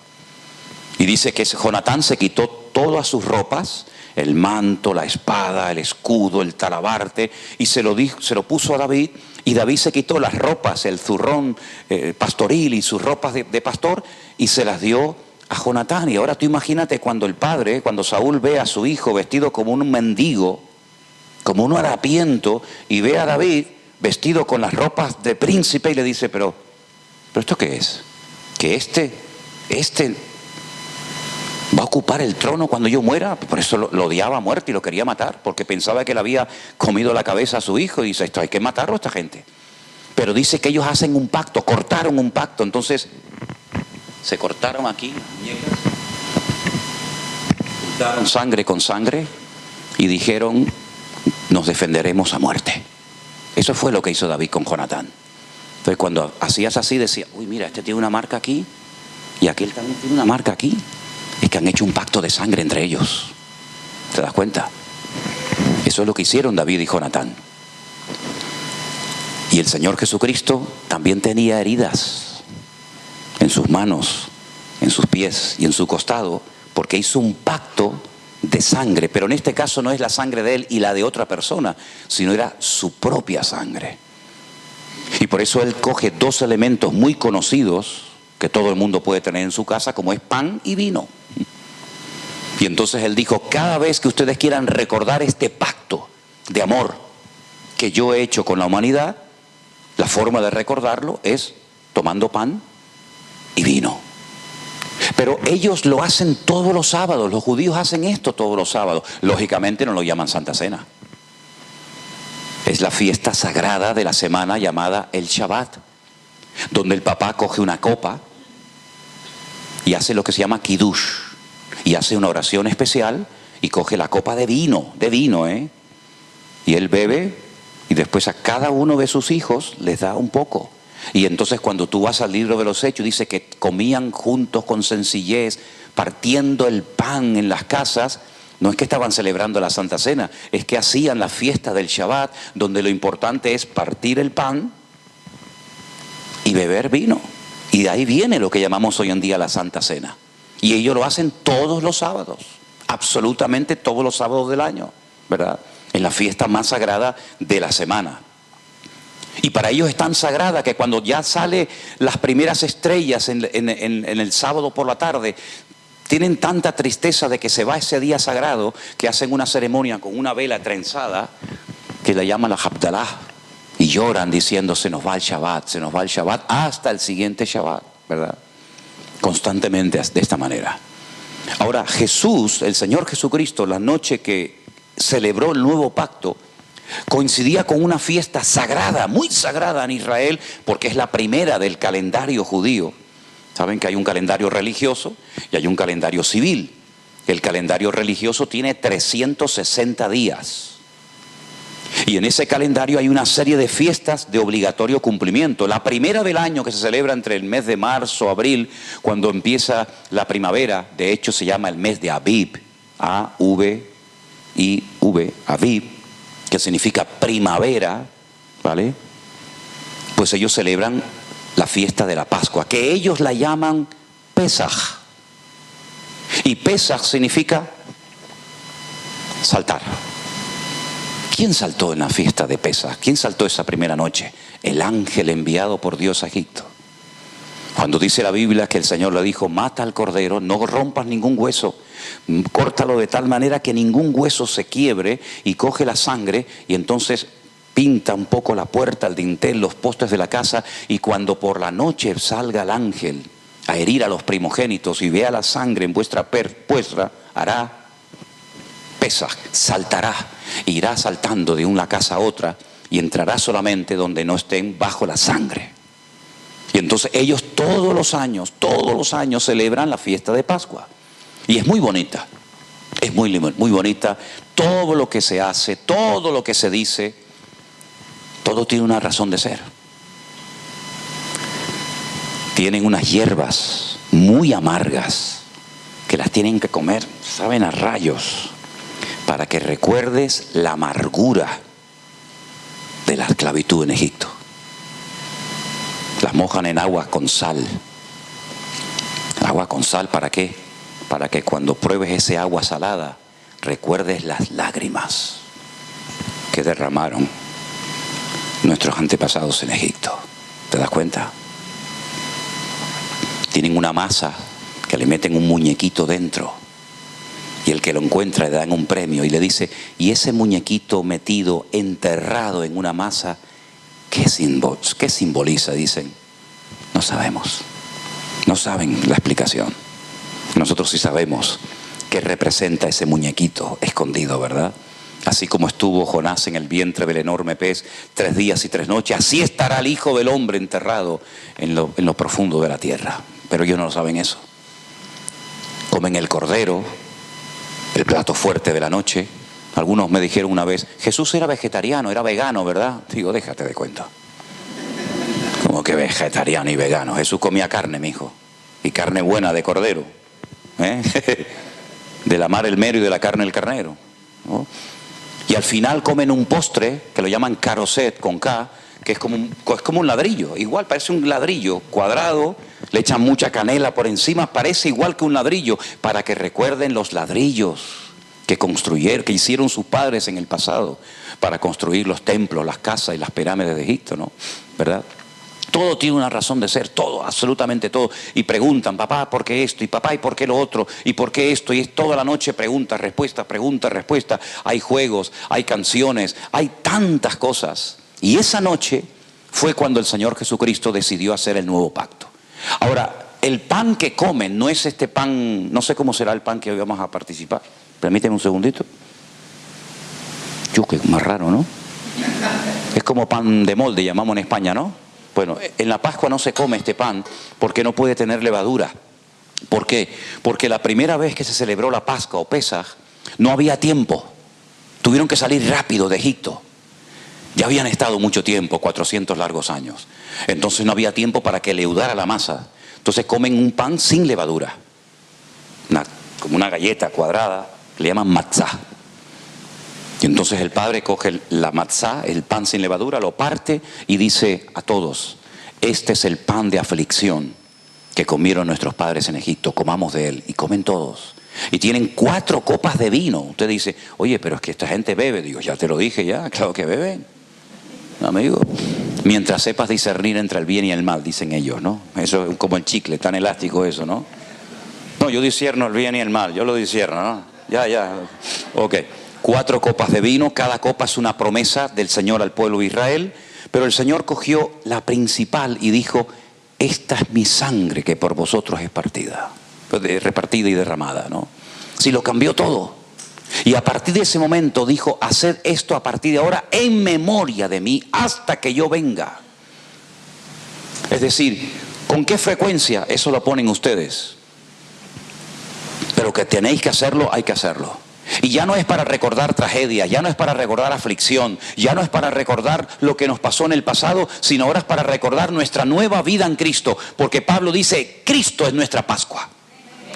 S1: Y dice que Jonatán se quitó todas sus ropas, el manto, la espada, el escudo, el talabarte, y se lo puso a David, y David se quitó las ropas, el zurrón pastoril y sus ropas de pastor, y se las dio a Jonatán. Y ahora tú imagínate cuando Saúl ve a su hijo vestido como un mendigo, como un harapiento, y ve a David vestido con las ropas de príncipe, y le dice, pero ¿esto qué es? Que este va a ocupar el trono cuando yo muera. Por eso lo odiaba a muerte y lo quería matar, porque pensaba que le había comido la cabeza a su hijo, y dice, esto hay que matarlo a esta gente. Pero dice que ellos hacen un pacto, cortaron un pacto. Entonces se cortaron aquí las muñecas, juntaron sangre con sangre y dijeron, nos defenderemos a muerte. Eso fue lo que hizo David con Jonatán. Entonces cuando hacías así decía, uy, mira, este tiene una marca aquí y aquel también tiene una marca aquí. Es que han hecho un pacto de sangre entre ellos. ¿Te das cuenta? Eso es lo que hicieron David y Jonatán. Y el Señor Jesucristo también tenía heridas en sus manos, en sus pies y en su costado, porque hizo un pacto de sangre. Pero en este caso no es la sangre de él y la de otra persona, sino era su propia sangre. Y por eso él coge 2 elementos muy conocidos que todo el mundo puede tener en su casa, como es pan y vino. Y entonces él dijo, cada vez que ustedes quieran recordar este pacto de amor que yo he hecho con la humanidad, la forma de recordarlo es tomando pan y vino. Pero ellos lo hacen todos los sábados, los judíos hacen esto todos los sábados. Lógicamente no lo llaman Santa Cena. Es la fiesta sagrada de la semana llamada el Shabbat, donde el papá coge una copa y hace lo que se llama Kiddush, y hace una oración especial y coge la copa de vino, y él bebe, y después a cada uno de sus hijos les da un poco. Y entonces cuando tú vas al libro de los Hechos dice que comían juntos con sencillez, partiendo el pan en las casas. No es que estaban celebrando la Santa Cena, es que hacían la fiesta del Shabbat, donde lo importante es partir el pan y beber vino. Y de ahí viene lo que llamamos hoy en día la Santa Cena. Y ellos lo hacen todos los sábados, absolutamente todos los sábados del año, ¿verdad? Es la fiesta más sagrada de la semana. Y para ellos es tan sagrada que cuando ya salen las primeras estrellas en el sábado por la tarde, tienen tanta tristeza de que se va ese día sagrado que hacen una ceremonia con una vela trenzada que la llaman la Havdalah. Y lloran diciendo, se nos va el Shabbat hasta el siguiente Shabbat, ¿verdad? Constantemente de esta manera. Ahora Jesús, el Señor Jesucristo, la noche que celebró el nuevo pacto, coincidía con una fiesta sagrada, muy sagrada en Israel, porque es la primera del calendario judío. Saben que hay un calendario religioso y hay un calendario civil. El calendario religioso tiene 360 días. Y en ese calendario hay una serie de fiestas de obligatorio cumplimiento. La primera del año, que se celebra entre el mes de marzo, abril, cuando empieza la primavera, de hecho se llama el mes de Aviv, A-V-I-V, Aviv, que significa primavera, ¿vale? Pues ellos celebran la fiesta de la Pascua, que ellos la llaman Pesaj. Y Pesaj significa saltar. ¿Quién saltó en la fiesta de Pesaj? ¿Quién saltó esa primera noche? El ángel enviado por Dios a Egipto. Cuando dice la Biblia que el Señor le dijo, mata al cordero, no rompas ningún hueso, córtalo de tal manera que ningún hueso se quiebre, y coge la sangre y entonces pinta un poco la puerta, el dintel, los postes de la casa, y cuando por la noche salga el ángel a herir a los primogénitos y vea la sangre en vuestra puestra, hará Pesaj, saltará, irá saltando de una casa a otra y entrará solamente donde no estén bajo la sangre. Y entonces ellos todos los años celebran la fiesta de Pascua. Y es muy bonita, es muy bonita. Todo lo que se hace, todo lo que se dice, todo tiene una razón de ser. Tienen unas hierbas muy amargas que las tienen que comer, saben a rayos, para que recuerdes la amargura de la esclavitud en Egipto. Las mojan en agua con sal. ¿Agua con sal para qué? Para que cuando pruebes ese agua salada, recuerdes las lágrimas que derramaron nuestros antepasados en Egipto. ¿Te das cuenta? Tienen una masa que le meten un muñequito dentro. Y el que lo encuentra le dan un premio y le dice, y ese muñequito metido, enterrado en una masa, ¿qué simboliza? Dicen, no sabemos, no saben la explicación. Nosotros sí sabemos qué representa ese muñequito escondido, ¿verdad? Así como estuvo Jonás en el vientre del enorme pez 3 días y 3 noches, así estará el Hijo del Hombre enterrado en lo profundo de la tierra. Pero ellos no saben eso. Comen el cordero, el plato fuerte de la noche. Algunos me dijeron una vez, Jesús era vegetariano, era vegano, ¿verdad? Digo, déjate de cuento. ¿Cómo que vegetariano y vegano? Jesús comía carne, mijo. Y carne buena de cordero. De la mar el mero y de la carne el carnero, ¿no? Y al final comen un postre que lo llaman caroset con K, que es como un ladrillo. Igual parece un ladrillo cuadrado, le echan mucha canela por encima, parece igual que un ladrillo, para que recuerden los ladrillos que construyeron, que hicieron sus padres en el pasado para construir los templos, las casas y las pirámides de Egipto, ¿no? ¿Verdad? Todo tiene una razón de ser, todo, absolutamente todo. Y preguntan, papá, ¿por qué esto? Y papá, ¿y por qué lo otro? ¿Y por qué esto? Y es toda la noche pregunta, respuesta, pregunta, respuesta. Hay juegos, hay canciones, hay tantas cosas. Y esa noche fue cuando el Señor Jesucristo decidió hacer el nuevo pacto. Ahora, el pan que comen no es este pan, no sé cómo será el pan que hoy vamos a participar. Permíteme un segundito. Yo, que más raro, ¿no? Es como pan de molde, llamamos en España, ¿no? Bueno, en la Pascua no se come este pan porque no puede tener levadura. ¿Por qué? Porque la primera vez que se celebró la Pascua o Pesaj, no había tiempo. Tuvieron que salir rápido de Egipto. Ya habían estado mucho tiempo, 400 largos años. Entonces no había tiempo para que leudara la masa. Entonces comen un pan sin levadura. Como una galleta cuadrada, le llaman matzah. Y entonces el padre coge la matzá, el pan sin levadura, lo parte y dice a todos, este es el pan de aflicción que comieron nuestros padres en Egipto, comamos de él. Y comen todos. Y tienen 4 copas de vino. Usted dice, oye, pero es que esta gente bebe. Digo, ya te lo dije ya, claro que beben, amigo. Mientras sepas discernir entre el bien y el mal, dicen ellos, ¿no? Eso es como el chicle, tan elástico eso, ¿no? No, yo discierno el bien y el mal, yo lo discierno, ¿no? Ya. Ok. 4 copas de vino, cada copa es una promesa del Señor al pueblo de Israel. Pero el Señor cogió la principal y dijo, esta es mi sangre que por vosotros es repartida y derramada, ¿no? Si lo cambió todo. Y a partir de ese momento dijo, haced esto a partir de ahora en memoria de mí hasta que yo venga. Es decir, ¿con qué frecuencia? Eso lo ponen ustedes. Pero que tenéis que hacerlo, hay que hacerlo. Y ya no es para recordar tragedias, ya no es para recordar aflicción, ya no es para recordar lo que nos pasó en el pasado, sino ahora es para recordar nuestra nueva vida en Cristo. Porque Pablo dice, Cristo es nuestra Pascua,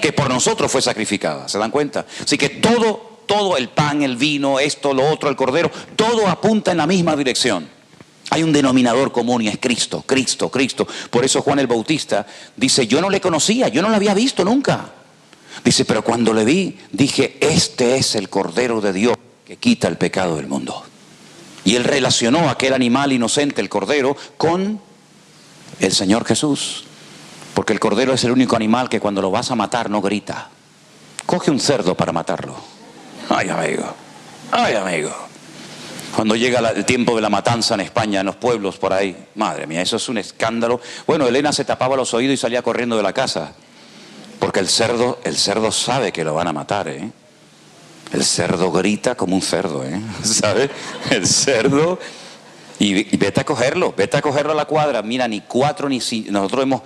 S1: que por nosotros fue sacrificada. ¿Se dan cuenta? Así que todo el pan, el vino, esto, lo otro, el cordero, todo apunta en la misma dirección. Hay un denominador común y es Cristo, Cristo, Cristo. Por eso Juan el Bautista dice, yo no le conocía, yo no lo había visto nunca. Dice, pero cuando le vi, dije, este es el Cordero de Dios que quita el pecado del mundo. Y él relacionó aquel animal inocente, el cordero, con el Señor Jesús. Porque el cordero es el único animal que cuando lo vas a matar no grita. Coge un cerdo para matarlo. Ay, amigo. Cuando llega el tiempo de la matanza en España, en los pueblos por ahí, madre mía, eso es un escándalo. Bueno, Elena se tapaba los oídos y salía corriendo de la casa. Porque el cerdo sabe que lo van a matar, ¿eh? El cerdo grita como un cerdo, ¿eh? ¿Sabes? El cerdo. Y vete a cogerlo a la cuadra. Mira, ni 4 ni 5. Nosotros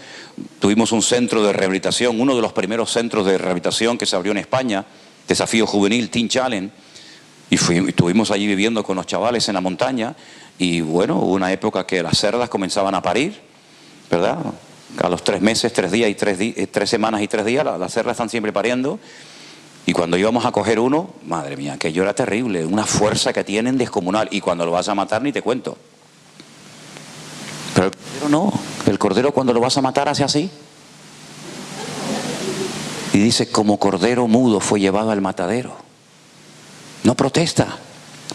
S1: tuvimos un centro de rehabilitación, uno de los primeros centros de rehabilitación que se abrió en España, Desafío Juvenil, Teen Challenge. Y estuvimos allí viviendo con los chavales en la montaña. Y bueno, hubo una época que las cerdas comenzaban a parir, ¿verdad? A los 3 meses, 3 días y 3 semanas y 3 días, las cerdas están siempre pariendo. Y cuando íbamos a coger uno, madre mía, aquello era terrible, una fuerza que tienen descomunal. Y cuando lo vas a matar ni te cuento. Pero el cordero no, el cordero cuando lo vas a matar hace así. Y dice, como cordero mudo fue llevado al matadero. No protesta,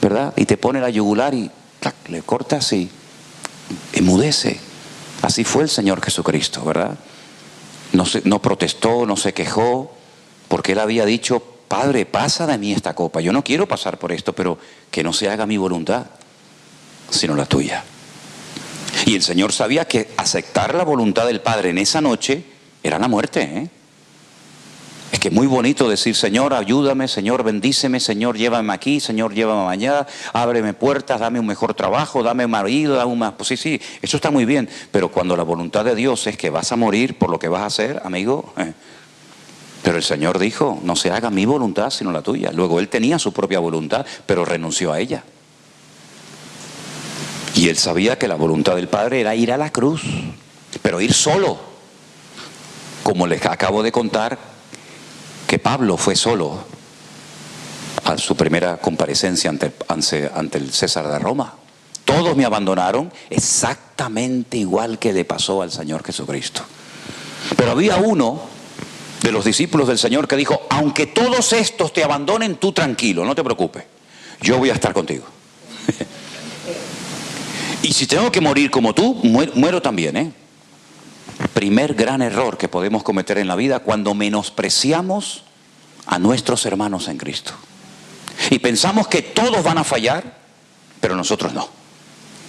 S1: ¿verdad? Y te pone la yugular y ¡tac!, le cortas y enmudece. Así fue el Señor Jesucristo, ¿verdad? No protestó, no se quejó, porque Él había dicho, Padre, pasa de mí esta copa. Yo no quiero pasar por esto, pero que no se haga mi voluntad, sino la tuya. Y el Señor sabía que aceptar la voluntad del Padre en esa noche era la muerte, ¿eh? Es que es muy bonito decir, Señor, ayúdame, Señor, bendíceme, Señor, llévame aquí, Señor, llévame allá, ábreme puertas, dame un mejor trabajo, dame marido, dame un más... Pues sí, eso está muy bien, pero cuando la voluntad de Dios es que vas a morir por lo que vas a hacer, amigo... Pero el Señor dijo, no se haga mi voluntad sino la tuya. Luego Él tenía su propia voluntad, pero renunció a ella. Y Él sabía que la voluntad del Padre era ir a la cruz, pero ir solo. Como les acabo de contar, que Pablo fue solo a su primera comparecencia ante el César de Roma. Todos me abandonaron, exactamente igual que le pasó al Señor Jesucristo. Pero había uno de los discípulos del Señor que dijo, aunque todos estos te abandonen, tú tranquilo, no te preocupes, yo voy a estar contigo. Y si tengo que morir como tú, muero también, ¿eh? Primer gran error que podemos cometer en la vida cuando menospreciamos a nuestros hermanos en Cristo. Y pensamos que todos van a fallar, pero nosotros no,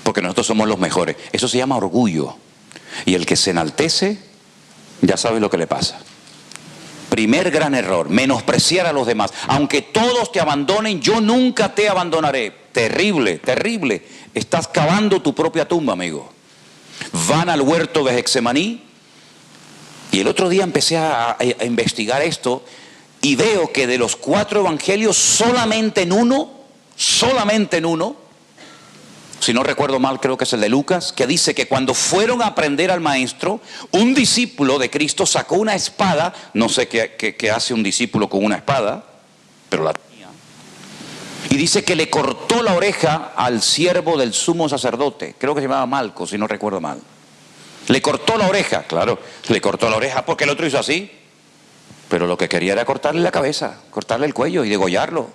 S1: porque nosotros somos los mejores. Eso se llama orgullo. Y el que se enaltece, ya sabes lo que le pasa. Primer gran error, menospreciar a los demás. Aunque todos te abandonen, yo nunca te abandonaré. Terrible, terrible. Estás cavando tu propia tumba, amigo. Van al huerto de Getsemaní. Y el otro día empecé a investigar esto y veo que de los 4 evangelios, solamente en uno, si no recuerdo mal, creo que es el de Lucas, que dice que cuando fueron a aprender al maestro, un discípulo de Cristo sacó una espada, no sé qué hace un discípulo con una espada, pero la tenía, y dice que le cortó la oreja al siervo del sumo sacerdote, creo que se llamaba Malco, si no recuerdo mal. Le cortó la oreja, claro, le cortó la oreja porque el otro hizo así. Pero lo que quería era cortarle la cabeza, cortarle el cuello y degollarlo.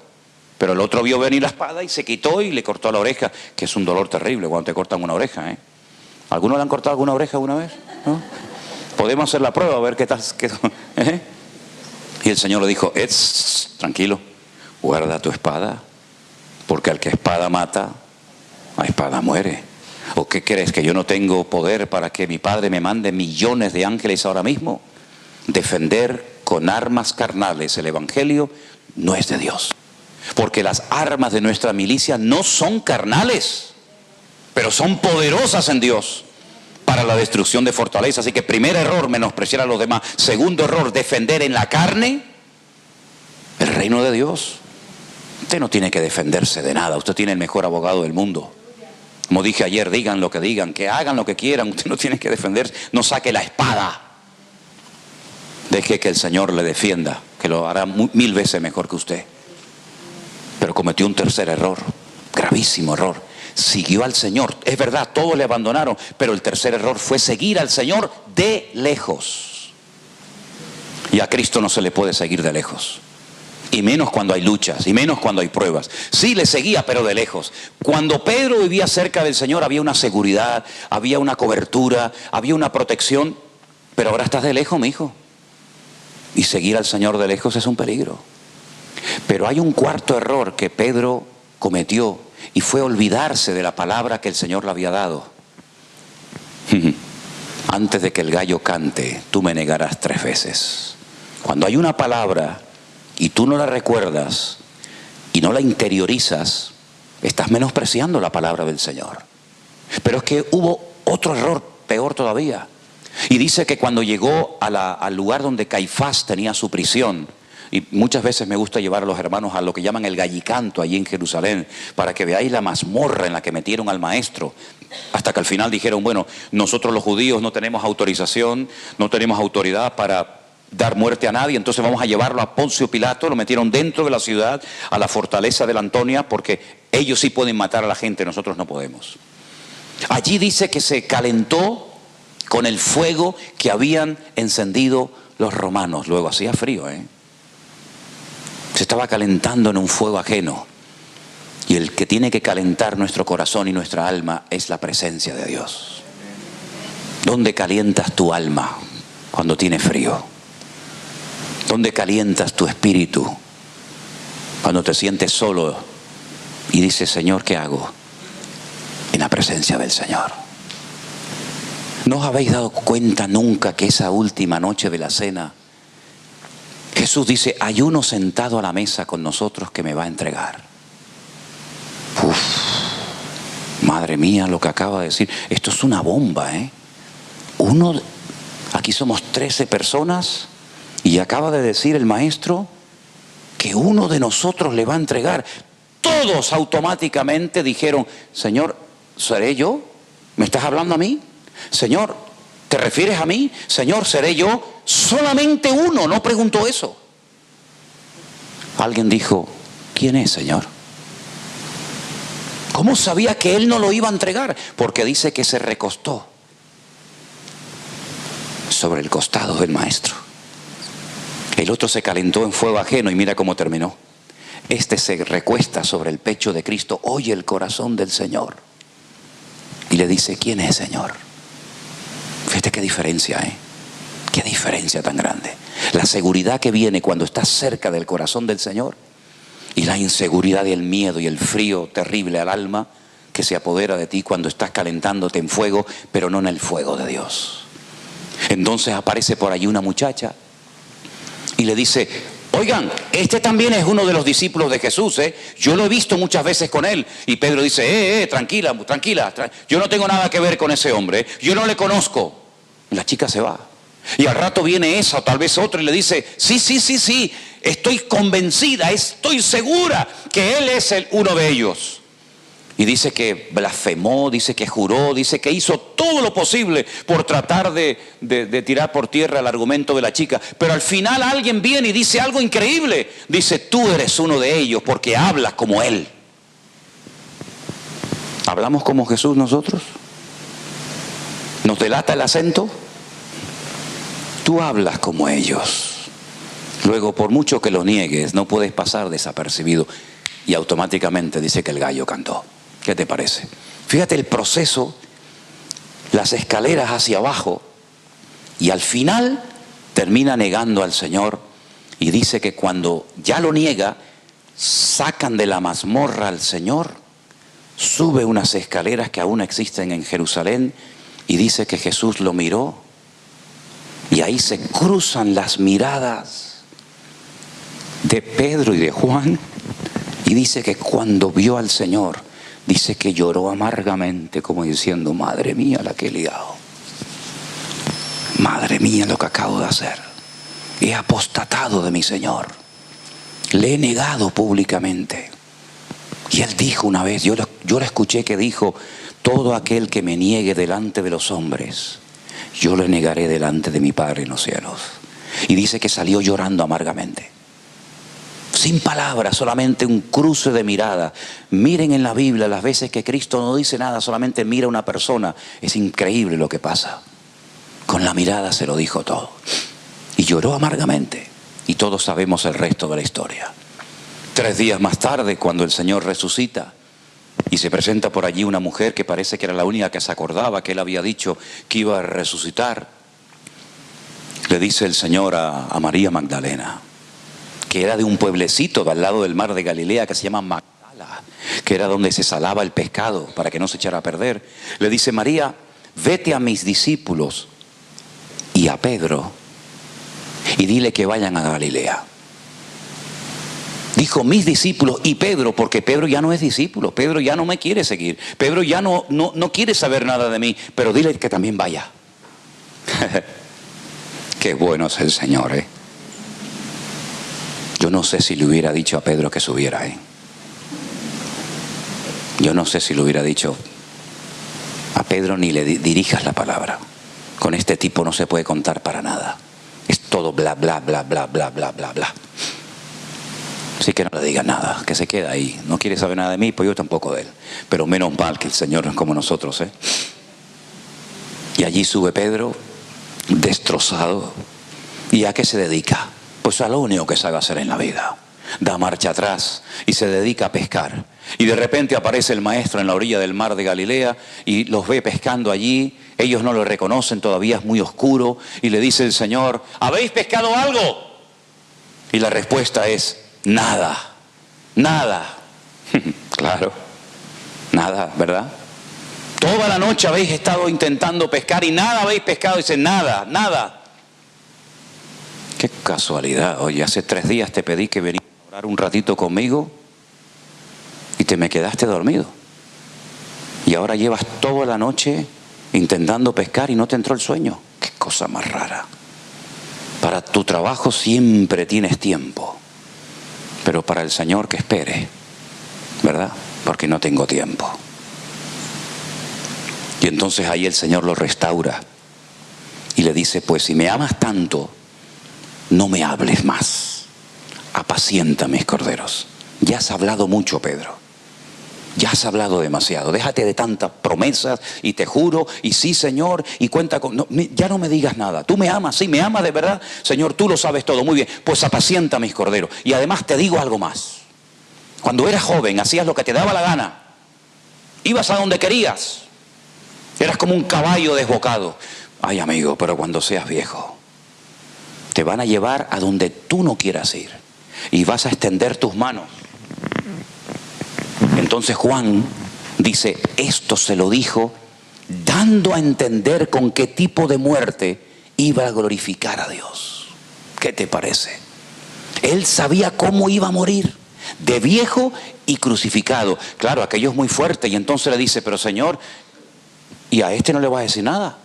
S1: Pero el otro vio venir la espada y se quitó y le cortó la oreja, que es un dolor terrible cuando te cortan una oreja, ¿eh? ¿Alguno le han cortado alguna oreja alguna vez? ¿No? Podemos hacer la prueba, a ver qué tal. ¿Eh? Y el Señor le dijo, tranquilo, guarda tu espada, porque al que espada mata, a espada muere. ¿O qué crees, que yo no tengo poder para que mi Padre me mande millones de ángeles ahora mismo? Defender con armas carnales el Evangelio no es de Dios. Porque las armas de nuestra milicia no son carnales, pero son poderosas en Dios para la destrucción de fortalezas. Así que primer error, menospreciar a los demás. Segundo error, defender en la carne el reino de Dios. Usted no tiene que defenderse de nada, usted tiene el mejor abogado del mundo. Como dije ayer, digan lo que digan, que hagan lo que quieran, usted no tiene que defenderse. No saque la espada. Deje que el Señor le defienda, que lo hará 1000 veces mejor que usted. Pero cometió un tercer error, gravísimo error. Siguió al Señor. Es verdad, todos le abandonaron, pero el tercer error fue seguir al Señor de lejos. Y a Cristo no se le puede seguir de lejos. Y menos cuando hay luchas, y menos cuando hay pruebas. Sí le seguía, pero de lejos. Cuando Pedro vivía cerca del Señor había una seguridad, había una cobertura, había una protección. Pero ahora estás de lejos, mi hijo. Y seguir al Señor de lejos es un peligro. Pero hay un cuarto error que Pedro cometió, y fue olvidarse de la palabra que el Señor le había dado. Antes de que el gallo cante, tú me negarás 3 veces. Cuando hay una palabra y tú no la recuerdas y no la interiorizas, estás menospreciando la palabra del Señor. Pero es que hubo otro error peor todavía. Y dice que cuando llegó al lugar donde Caifás tenía su prisión, y muchas veces me gusta llevar a los hermanos a lo que llaman el gallicanto allí en Jerusalén, para que veáis la mazmorra en la que metieron al maestro, hasta que al final dijeron, bueno, nosotros los judíos no tenemos autorización, no tenemos autoridad para dar muerte a nadie, entonces vamos a llevarlo a Poncio Pilato. Lo metieron dentro de la ciudad, a la fortaleza de la Antonia, porque ellos sí pueden matar a la gente, nosotros no podemos. Allí dice que se calentó con el fuego que habían encendido los romanos. Luego hacía frío, se estaba calentando en un fuego ajeno. Y el que tiene que calentar nuestro corazón y nuestra alma es la presencia de Dios. ¿Dónde calientas tu alma cuando tiene frío? ¿Dónde calientas tu espíritu cuando te sientes solo y dices, Señor, ¿qué hago? En la presencia del Señor. ¿No os habéis dado cuenta nunca que esa última noche de la cena, Jesús dice, hay uno sentado a la mesa con nosotros que me va a entregar? Madre mía, lo que acaba de decir. Esto es una bomba, Aquí somos 13 personas y acaba de decir el maestro que uno de nosotros le va a entregar. Todos automáticamente dijeron, Señor, ¿seré yo? ¿Me estás hablando a mí? Señor, ¿te refieres a mí? Señor, ¿seré yo? Solamente uno no preguntó eso. Alguien dijo, ¿quién es, Señor? ¿Cómo sabía que él no lo iba a entregar? Porque dice que se recostó sobre el costado del maestro. El otro se calentó en fuego ajeno y mira cómo terminó. Este se recuesta sobre el pecho de Cristo, oye el corazón del Señor y le dice, ¿quién es, Señor? Fíjate qué diferencia, qué diferencia tan grande. La seguridad que viene cuando estás cerca del corazón del Señor, y la inseguridad y el miedo y el frío terrible al alma que se apodera de ti cuando estás calentándote en fuego, pero no en el fuego de Dios. Entonces aparece por allí una muchacha y le dice, oigan, este también es uno de los discípulos de Jesús, yo lo he visto muchas veces con él. Y Pedro dice, tranquila, yo no tengo nada que ver con ese hombre, yo no le conozco. Y la chica se va. Y al rato viene esa o tal vez otra y le dice, sí, estoy convencida, estoy segura que él es uno de ellos. Y dice que blasfemó, dice que juró, dice que hizo todo lo posible por tratar de tirar por tierra el argumento de la chica. Pero al final alguien viene y dice algo increíble. Dice, tú eres uno de ellos porque hablas como él. ¿Hablamos como Jesús nosotros? ¿Nos delata el acento? Tú hablas como ellos. Luego, por mucho que lo niegues, no puedes pasar desapercibido. Y automáticamente dice que el gallo cantó. ¿Qué te parece? Fíjate el proceso, las escaleras hacia abajo, y al final termina negando al Señor. Y dice que cuando ya lo niega, sacan de la mazmorra al Señor, sube unas escaleras que aún existen en Jerusalén, y dice que Jesús lo miró, y ahí se cruzan las miradas de Pedro y de Juan, y dice que cuando vio al Señor, dice que lloró amargamente, como diciendo, madre mía la que he liado, madre mía lo que acabo de hacer, he apostatado de mi Señor, le he negado públicamente. Y él dijo una vez, yo lo escuché que dijo, todo aquel que me niegue delante de los hombres, yo le negaré delante de mi Padre en los cielos. Y dice que salió llorando amargamente, sin palabras, solamente un cruce de mirada. Miren en la Biblia las veces que Cristo no dice nada, solamente mira a una persona. Es increíble lo que pasa. Con la mirada se lo dijo todo. Y lloró amargamente. Y todos sabemos el resto de la historia. 3 días más tarde, cuando el Señor resucita y se presenta por allí una mujer que parece que era la única que se acordaba que Él había dicho que iba a resucitar, le dice el Señor a María Magdalena, que era de un pueblecito de al lado del mar de Galilea que se llama Magdala, que era donde se salaba el pescado para que no se echara a perder. Le dice, María, vete a mis discípulos y a Pedro y dile que vayan a Galilea. Dijo mis discípulos y Pedro, porque Pedro ya no es discípulo, Pedro ya no me quiere seguir, Pedro ya no quiere saber nada de mí, pero dile que también vaya. Qué bueno es el Señor, ¿eh? Yo no sé si le hubiera dicho a Pedro que subiera, ¿eh? Yo no sé si le hubiera dicho a Pedro, ni le dirijas la palabra. Con este tipo no se puede contar para nada. Es todo bla, bla, bla, bla, bla, bla, bla, bla. Así que no le digas nada, que se queda ahí. No quiere saber nada de mí, pues yo tampoco de él. Pero menos mal que el Señor no es como nosotros, ¿eh? Y allí sube Pedro, destrozado. ¿Y a qué se dedica? Pues a lo único que sabe hacer en la vida. Da marcha atrás y se dedica a pescar. Y de repente aparece el maestro en la orilla del mar de Galilea y los ve pescando allí. Ellos no lo reconocen, todavía es muy oscuro. Y le dice el Señor, ¿habéis pescado algo? Y la respuesta es, nada, nada. Claro, nada, ¿verdad? Toda la noche habéis estado intentando pescar y nada habéis pescado. Dice, nada, nada. Qué casualidad. Oye, hace 3 días te pedí que vinieras a orar un ratito conmigo y te me quedaste dormido. Y ahora llevas toda la noche intentando pescar y no te entró el sueño. Qué cosa más rara. Para tu trabajo siempre tienes tiempo, pero para el Señor que espere, ¿verdad? Porque no tengo tiempo. Y entonces ahí el Señor lo restaura y le dice, pues si me amas tanto, no me hables más, apacienta mis corderos. Ya has hablado mucho, Pedro, ya has hablado demasiado, déjate de tantas promesas y te juro, y sí, Señor, y cuenta con... No, ya no me digas nada, tú me amas, sí, me amas de verdad, Señor, tú lo sabes todo, muy bien, pues apacienta mis corderos. Y además te digo algo más, cuando eras joven hacías lo que te daba la gana, ibas a donde querías, eras como un caballo desbocado. Ay, amigo, pero cuando seas viejo te van a llevar a donde tú no quieras ir y vas a extender tus manos. Entonces Juan dice, esto se lo dijo dando a entender con qué tipo de muerte iba a glorificar a Dios. ¿Qué te parece? Él sabía cómo iba a morir, de viejo y crucificado. Claro, aquello es muy fuerte y entonces le dice, pero Señor, ¿y a este no le vas a decir nada?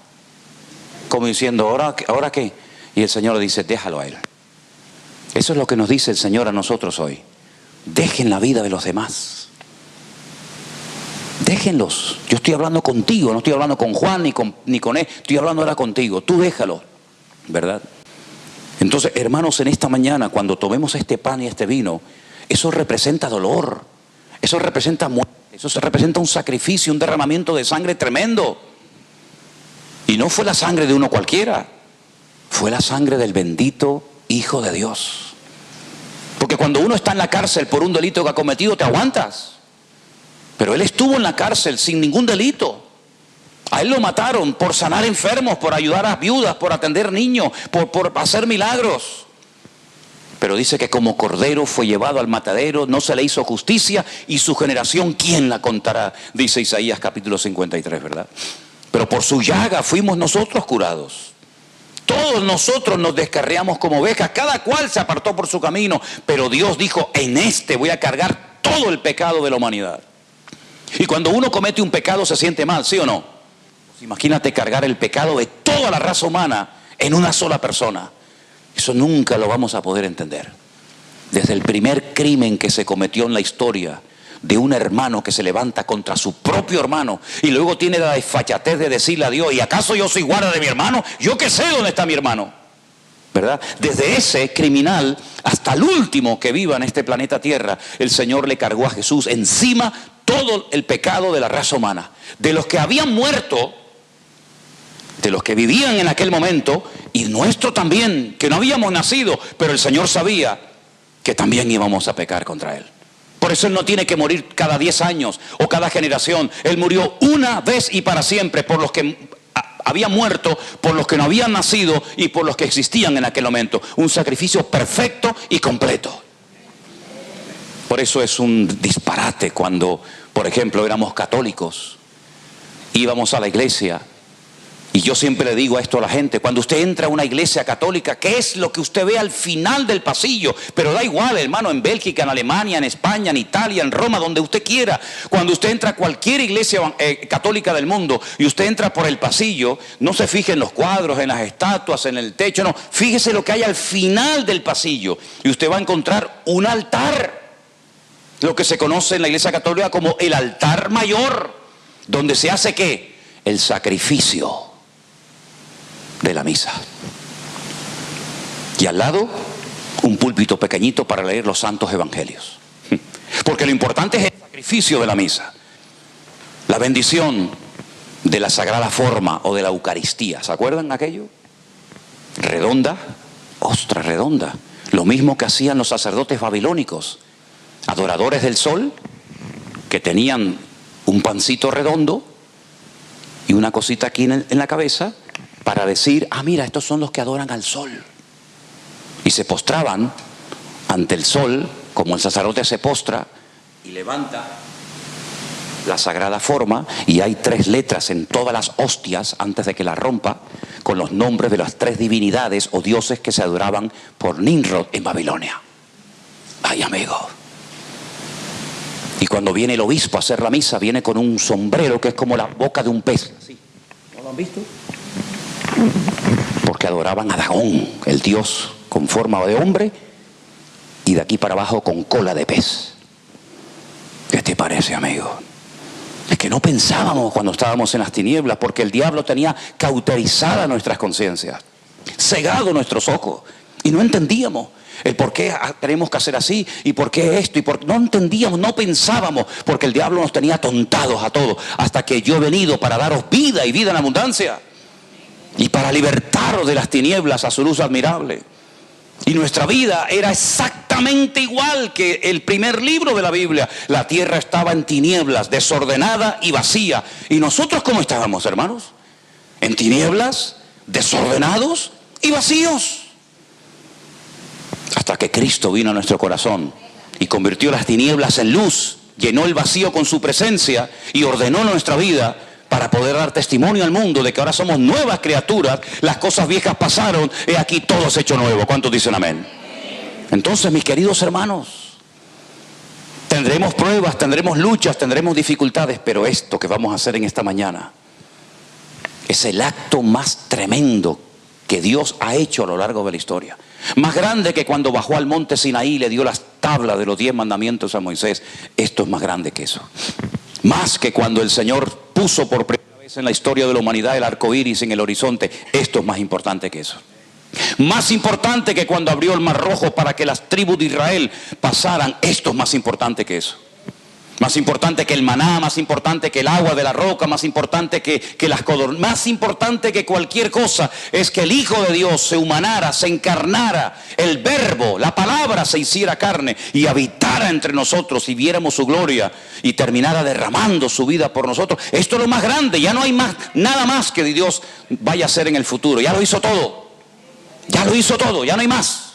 S1: Como diciendo, ¿ahora qué? Y el Señor le dice, déjalo a él. Eso es lo que nos dice el Señor a nosotros hoy. Dejen la vida de los demás. Déjenlos. Yo estoy hablando contigo, no estoy hablando con Juan ni con él. Estoy hablando ahora contigo. Tú déjalo, ¿verdad? Entonces, hermanos, en esta mañana, cuando tomemos este pan y este vino, eso representa dolor. Eso representa muerte. Eso representa un sacrificio, un derramamiento de sangre tremendo. Y no fue la sangre de uno cualquiera, fue la sangre del bendito Hijo de Dios. Porque cuando uno está en la cárcel por un delito que ha cometido, te aguantas. Pero él estuvo en la cárcel sin ningún delito. A él lo mataron por sanar enfermos, por ayudar a viudas, por atender niños, por hacer milagros. Pero dice que como cordero fue llevado al matadero, no se le hizo justicia, y su generación, ¿quién la contará? Dice Isaías capítulo 53, ¿verdad? Pero por su llaga fuimos nosotros curados. Todos nosotros nos descarriamos como ovejas, cada cual se apartó por su camino, pero Dios dijo, en este voy a cargar todo el pecado de la humanidad. Y cuando uno comete un pecado se siente mal, ¿sí o no? Pues imagínate cargar el pecado de toda la raza humana en una sola persona. Eso nunca lo vamos a poder entender. Desde el primer crimen que se cometió en la historia, de un hermano que se levanta contra su propio hermano y luego tiene la desfachatez de decirle a Dios, ¿y acaso yo soy guarda de mi hermano? Yo que sé dónde está mi hermano, ¿verdad? Desde ese criminal hasta el último que viva en este planeta Tierra, el Señor le cargó a Jesús encima todo el pecado de la raza humana. De los que habían muerto, de los que vivían en aquel momento, y nuestro también, que no habíamos nacido, pero el Señor sabía que también íbamos a pecar contra Él. Por eso Él no tiene que morir cada 10 años o cada generación. Él murió una vez y para siempre por los que habían muerto, por los que no habían nacido y por los que existían en aquel momento. Un sacrificio perfecto y completo. Por eso es un disparate cuando, por ejemplo, éramos católicos, íbamos a la iglesia. Y yo siempre le digo esto a la gente, cuando usted entra a una iglesia católica, ¿qué es lo que usted ve al final del pasillo? Pero da igual, hermano, en Bélgica, en Alemania, en España, en Italia, en Roma, donde usted quiera. Cuando usted entra a cualquier iglesia católica del mundo y usted entra por el pasillo, no se fije en los cuadros, en las estatuas, en el techo, no. Fíjese lo que hay al final del pasillo y usted va a encontrar un altar. Lo que se conoce en la iglesia católica como el altar mayor, donde se hace ¿qué? El sacrificio de la misa. Y al lado, un púlpito pequeñito para leer los santos evangelios. Porque lo importante es el sacrificio de la misa. La bendición de la sagrada forma o de la Eucaristía. ¿Se acuerdan aquello? Redonda, ostra redonda. Lo mismo que hacían los sacerdotes babilónicos, adoradores del sol, que tenían un pancito redondo y una cosita aquí en la cabeza, para decir, mira, estos son los que adoran al sol. Y se postraban ante el sol, como el sacerdote se postra y levanta la sagrada forma, y hay 3 letras en todas las hostias antes de que la rompa, con los nombres de las 3 divinidades o dioses que se adoraban por Nimrod en Babilonia. Ay, amigo. Y cuando viene el obispo a hacer la misa, viene con un sombrero que es como la boca de un pez. ¿Sí? ¿No lo han visto? Porque adoraban a Dagón, el dios con forma de hombre, y de aquí para abajo con cola de pez. ¿Qué te parece, amigo? Es que no pensábamos cuando estábamos en las tinieblas, porque el diablo tenía cauterizadas nuestras conciencias, cegado nuestros ojos, y no entendíamos el por qué tenemos que hacer así, y por qué esto, no entendíamos, no pensábamos, porque el diablo nos tenía tontados a todos, hasta que yo he venido para daros vida y vida en abundancia. Y para libertaros de las tinieblas a su luz admirable. Y nuestra vida era exactamente igual que el primer libro de la Biblia. La tierra estaba en tinieblas, desordenada y vacía. ¿Y nosotros cómo estábamos, hermanos? En tinieblas, desordenados y vacíos. Hasta que Cristo vino a nuestro corazón y convirtió las tinieblas en luz, llenó el vacío con su presencia y ordenó nuestra vida, para poder dar testimonio al mundo de que ahora somos nuevas criaturas. Las cosas viejas pasaron, he aquí todo es hecho nuevo. ¿Cuántos dicen amén? Entonces, mis queridos hermanos, tendremos pruebas, tendremos luchas, tendremos dificultades, pero esto que vamos a hacer en esta mañana es el acto más tremendo que Dios ha hecho a lo largo de la historia. Más grande que cuando bajó al monte Sinaí y le dio las tablas de los 10 mandamientos a Moisés. Esto es más grande que eso. Más que cuando el Señor puso por primera vez en la historia de la humanidad el arco iris en el horizonte. Esto es más importante que eso. Más importante que cuando abrió el Mar Rojo para que las tribus de Israel pasaran. Esto es más importante que eso. Más importante que el maná, más importante que el agua de la roca, más importante que las codornices, más importante que cualquier cosa es que el Hijo de Dios se humanara, se encarnara, el verbo, la palabra se hiciera carne y habitara entre nosotros y viéramos su gloria y terminara derramando su vida por nosotros. Esto es lo más grande, ya no hay más, nada más que Dios vaya a hacer en el futuro, ya lo hizo todo, ya lo hizo todo, ya no hay más.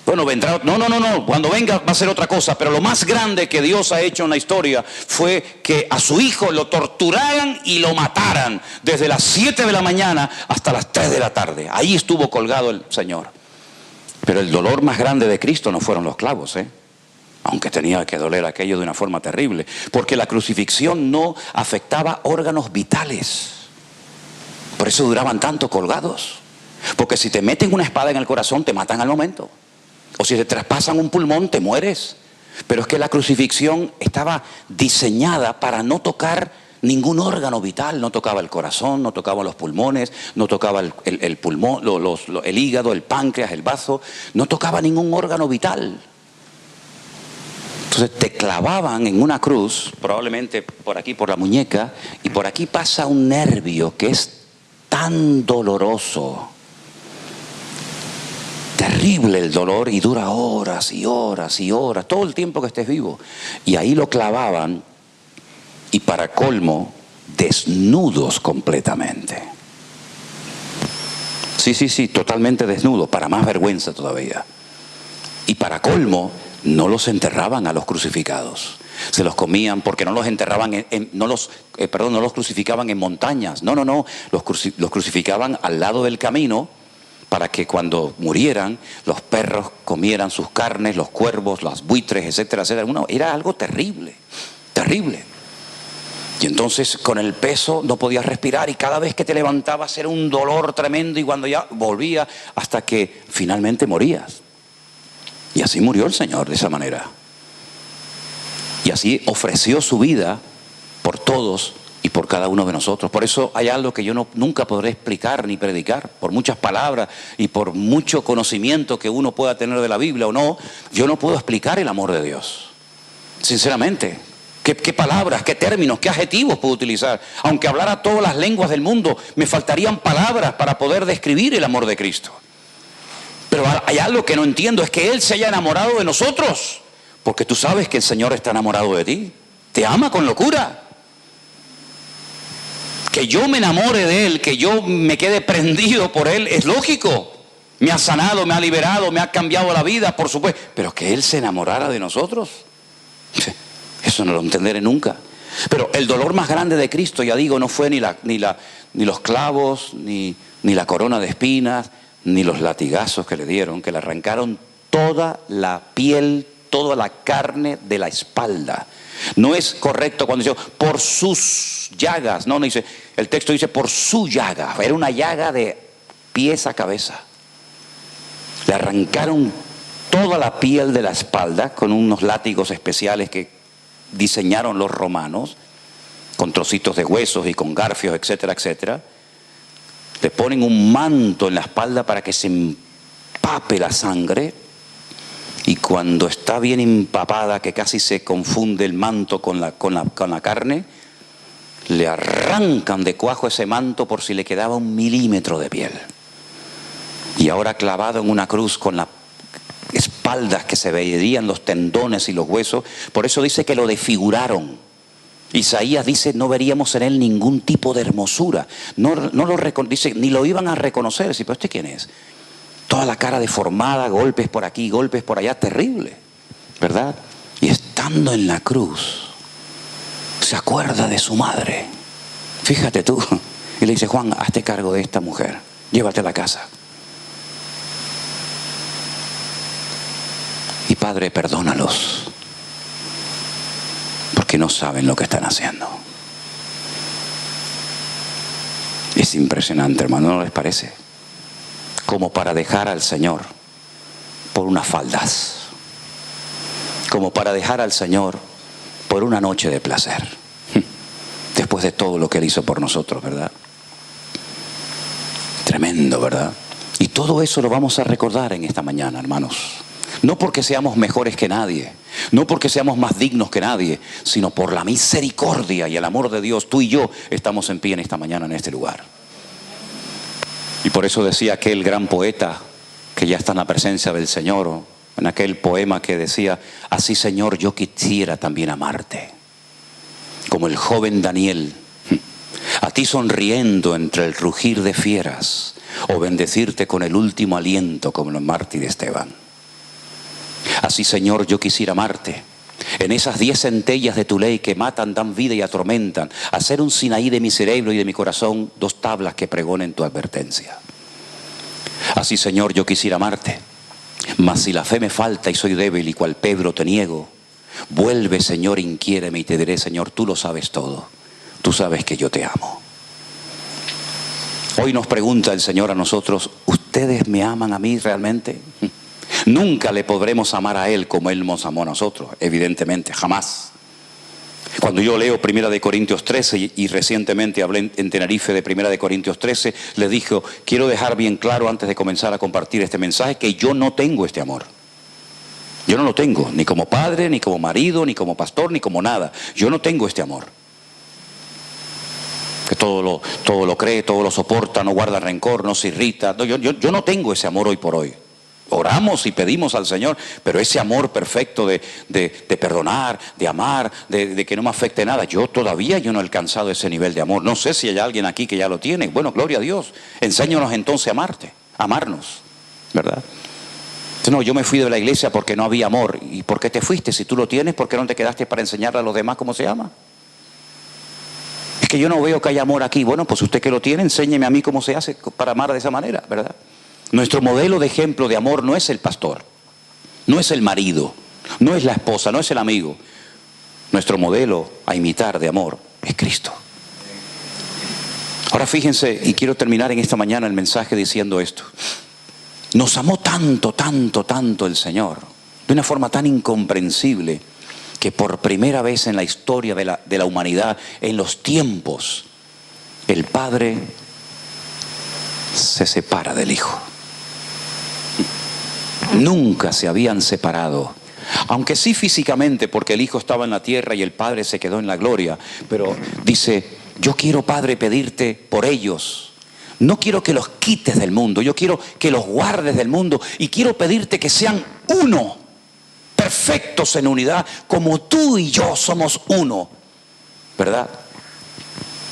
S1: Bueno, vendrá, no, cuando venga va a ser otra cosa, pero lo más grande que Dios ha hecho en la historia fue que a su Hijo lo torturaran y lo mataran desde las 7 de la mañana hasta las 3 de la tarde. Ahí estuvo colgado el Señor. Pero el dolor más grande de Cristo no fueron los clavos, aunque tenía que doler aquello de una forma terrible, porque la crucifixión no afectaba órganos vitales. Por eso duraban tanto colgados, porque si te meten una espada en el corazón te matan al momento. O si te traspasan un pulmón, te mueres. Pero es que la crucifixión estaba diseñada para no tocar ningún órgano vital. No tocaba el corazón, no tocaba los pulmones, no tocaba el pulmón, el hígado, el páncreas, el bazo. No tocaba ningún órgano vital. Entonces te clavaban en una cruz, probablemente por aquí, por la muñeca, y por aquí pasa un nervio que es tan doloroso. Terrible el dolor y dura horas y horas y horas, todo el tiempo que estés vivo. Y ahí lo clavaban y para colmo, desnudos completamente. Sí, totalmente desnudos, para más vergüenza todavía. Y para colmo, no los enterraban a los crucificados. Se los comían porque no los enterraban, no los crucificaban en montañas. No, los crucificaban al lado del camino, para que cuando murieran los perros comieran sus carnes, los cuervos, los buitres, etcétera, etcétera. Era algo terrible, terrible. Y entonces con el peso no podías respirar y cada vez que te levantabas era un dolor tremendo y cuando ya volvía hasta que finalmente morías. Y así murió el Señor de esa manera. Y así ofreció su vida por todos y por cada uno de nosotros. Por eso hay algo que yo nunca podré explicar ni predicar, por muchas palabras y por mucho conocimiento que uno pueda tener de la Biblia o no, yo no puedo explicar el amor de Dios. Sinceramente, ¿qué palabras, qué términos, qué adjetivos puedo utilizar? Aunque hablara todas las lenguas del mundo, me faltarían palabras para poder describir el amor de Cristo. Pero hay algo que no entiendo, es que Él se haya enamorado de nosotros, porque tú sabes que el Señor está enamorado de ti, te ama con locura. Que yo me enamore de Él, que yo me quede prendido por Él, es lógico. Me ha sanado, me ha liberado, me ha cambiado la vida, por supuesto. Pero que Él se enamorara de nosotros, eso no lo entenderé nunca. Pero el dolor más grande de Cristo, ya digo, no fue ni los clavos, ni la corona de espinas, ni los latigazos que le dieron, que le arrancaron toda la piel, toda la carne de la espalda. No es correcto cuando dice por sus llagas, no dice, el texto dice por su llaga, era una llaga de pies a cabeza. Le arrancaron toda la piel de la espalda con unos látigos especiales que diseñaron los romanos, con trocitos de huesos y con garfios, etcétera, etcétera. Le ponen un manto en la espalda para que se empape la sangre. Y cuando está bien empapada, que casi se confunde el manto con la carne, le arrancan de cuajo ese manto por si le quedaba 1 milímetro de piel. Y ahora clavado en una cruz con las espaldas que se veían los tendones y los huesos, por eso dice que lo desfiguraron. Isaías dice, no veríamos en él ningún tipo de hermosura. Dice, ni lo iban a reconocer. Dice, pero ¿este quién es? Toda la cara deformada, golpes por aquí, golpes por allá, terrible, ¿verdad? Y estando en la cruz, se acuerda de su madre. Fíjate tú. Y le dice, Juan, hazte cargo de esta mujer, llévate a la casa. Y Padre, perdónalos, porque no saben lo que están haciendo. Es impresionante, hermano, ¿no les parece? Como para dejar al Señor por unas faldas, como para dejar al Señor por una noche de placer, después de todo lo que Él hizo por nosotros, ¿verdad? Tremendo, ¿verdad? Y todo eso lo vamos a recordar en esta mañana, hermanos. No porque seamos mejores que nadie, no porque seamos más dignos que nadie, sino por la misericordia y el amor de Dios. Tú y yo estamos en pie en esta mañana en este lugar. Y por eso decía aquel gran poeta que ya está en la presencia del Señor, en aquel poema que decía: así, Señor, yo quisiera también amarte, como el joven Daniel, a ti sonriendo entre el rugir de fieras, o bendecirte con el último aliento como el mártir Esteban. Así, Señor, yo quisiera amarte, en esas 10 centellas de tu ley que matan, dan vida y atormentan, hacer un Sinaí de mi cerebro y de mi corazón, 2 tablas que pregonen tu advertencia. Así, Señor, yo quisiera amarte, mas si la fe me falta y soy débil y cual Pedro te niego, vuelve, Señor, inquiéreme y te diré: Señor, tú lo sabes todo, tú sabes que yo te amo. Hoy nos pregunta el Señor a nosotros: ¿ustedes me aman a mí realmente? Nunca le podremos amar a Él como Él nos amó a nosotros, evidentemente, jamás. Cuando yo leo 1 Corintios 13 y recientemente hablé en Tenerife de 1 Corintios 13, les dije: quiero dejar bien claro antes de comenzar a compartir este mensaje que yo no tengo este amor. Yo no lo tengo, ni como padre, ni como marido, ni como pastor, ni como nada. Yo no tengo este amor. Que todo lo cree, todo lo soporta, no guarda rencor, no se irrita. No, yo no tengo ese amor hoy por hoy. Oramos y pedimos al Señor, pero ese amor perfecto de perdonar, de amar, de que no me afecte nada, yo no he alcanzado ese nivel de amor. No sé si hay alguien aquí que ya lo tiene. Bueno, gloria a Dios. Enséñanos entonces a amarte, a amarnos, ¿verdad? Entonces, no, yo me fui de la iglesia porque no había amor. ¿Y por qué te fuiste? Si tú lo tienes, ¿por qué no te quedaste para enseñarle a los demás cómo se ama? Es que yo no veo que haya amor aquí. Bueno, pues usted que lo tiene, enséñeme a mí cómo se hace para amar de esa manera, ¿verdad? Nuestro modelo de ejemplo de amor no es el pastor, no es el marido, no es la esposa, no es el amigo. Nuestro modelo a imitar de amor es Cristo. Ahora fíjense, y quiero terminar en esta mañana el mensaje diciendo esto: nos amó tanto, tanto, tanto el Señor, de una forma tan incomprensible, que por primera vez en la historia de la humanidad, en los tiempos, el Padre se separa del Hijo. Nunca se habían separado, aunque sí físicamente, porque el Hijo estaba en la tierra y el Padre se quedó en la gloria. Pero dice: yo quiero, Padre, pedirte por ellos. No quiero que los quites del mundo, yo quiero que los guardes del mundo, y quiero pedirte que sean uno, perfectos en unidad, como tú y yo somos uno, ¿verdad?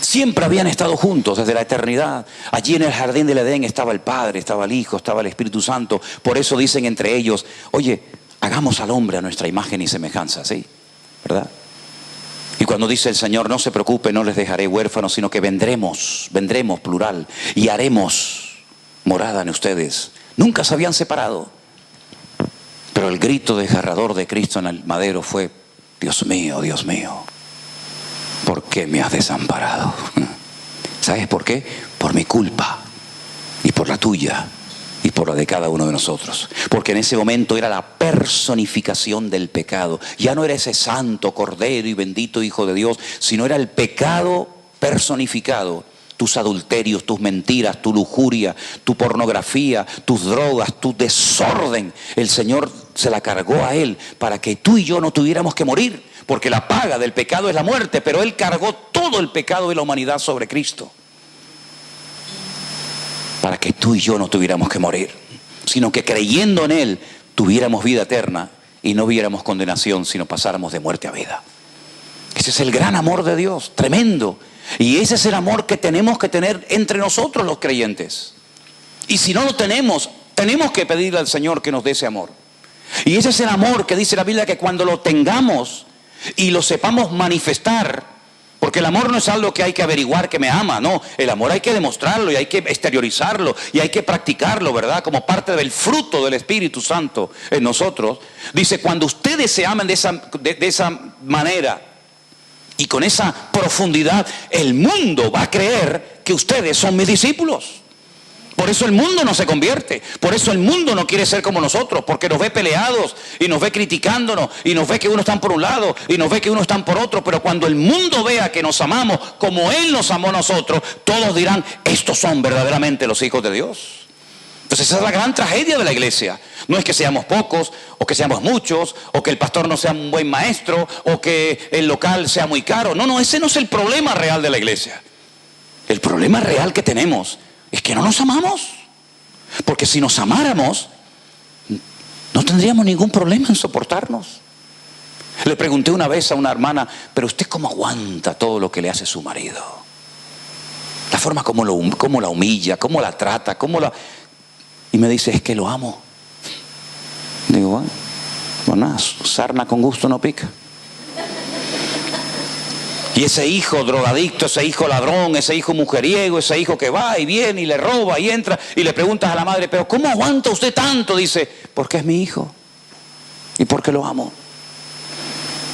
S1: Siempre habían estado juntos desde la eternidad. Allí en el jardín del Edén estaba el Padre, estaba el Hijo, estaba el Espíritu Santo. Por eso dicen entre ellos: oye, hagamos al hombre a nuestra imagen y semejanza, ¿sí? ¿Verdad? Y cuando dice el Señor: no se preocupe, no les dejaré huérfanos, sino que vendremos, plural, y haremos morada en ustedes. Nunca se habían separado. Pero el grito desgarrador de Cristo en el madero fue: Dios mío, ¿por qué me has desamparado? ¿Sabes por qué? Por mi culpa, y por la tuya, y por la de cada uno de nosotros. Porque en ese momento era la personificación del pecado. Ya no era ese santo, cordero y bendito Hijo de Dios, sino era el pecado personificado. Tus adulterios, tus mentiras, tu lujuria, tu pornografía, tus drogas, tu desorden. El Señor se la cargó a Él para que tú y yo no tuviéramos que morir. Porque la paga del pecado es la muerte, pero Él cargó todo el pecado de la humanidad sobre Cristo. Para que tú y yo no tuviéramos que morir, sino que creyendo en Él tuviéramos vida eterna y no viéramos condenación, sino pasáramos de muerte a vida. Ese es el gran amor de Dios, tremendo. Y ese es el amor que tenemos que tener entre nosotros los creyentes. Y si no lo tenemos, tenemos que pedirle al Señor que nos dé ese amor. Y ese es el amor que dice la Biblia que cuando lo tengamos y lo sepamos manifestar, porque el amor no es algo que hay que averiguar que me ama, no, el amor hay que demostrarlo y hay que exteriorizarlo y hay que practicarlo, ¿verdad? Como parte del fruto del Espíritu Santo en nosotros. Dice: cuando ustedes se aman de esa manera y con esa profundidad, el mundo va a creer que ustedes son mis discípulos. Por eso el mundo no se convierte, por eso el mundo no quiere ser como nosotros, porque nos ve peleados y nos ve criticándonos y nos ve que unos están por un lado y nos ve que unos están por otro. Pero cuando el mundo vea que nos amamos como Él nos amó a nosotros, todos dirán: estos son verdaderamente los hijos de Dios. Entonces esa es la gran tragedia de la iglesia. No es que seamos pocos, o que seamos muchos, o que el pastor no sea un buen maestro, o que el local sea muy caro. No, ese no es el problema real de la iglesia. El problema real que tenemos es que no nos amamos. Porque si nos amáramos, no tendríamos ningún problema en soportarnos. Le pregunté una vez a una hermana, pero usted ¿cómo aguanta todo lo que le hace su marido? La forma como la humilla, cómo la trata, Y me dice, es que lo amo. Digo, bueno, sarna con gusto no pica. Y ese hijo drogadicto, ese hijo ladrón, ese hijo mujeriego, ese hijo que va y viene y le roba y entra, y le preguntas a la madre, pero ¿cómo aguanta usted tanto? Dice, porque es mi hijo y porque lo amo.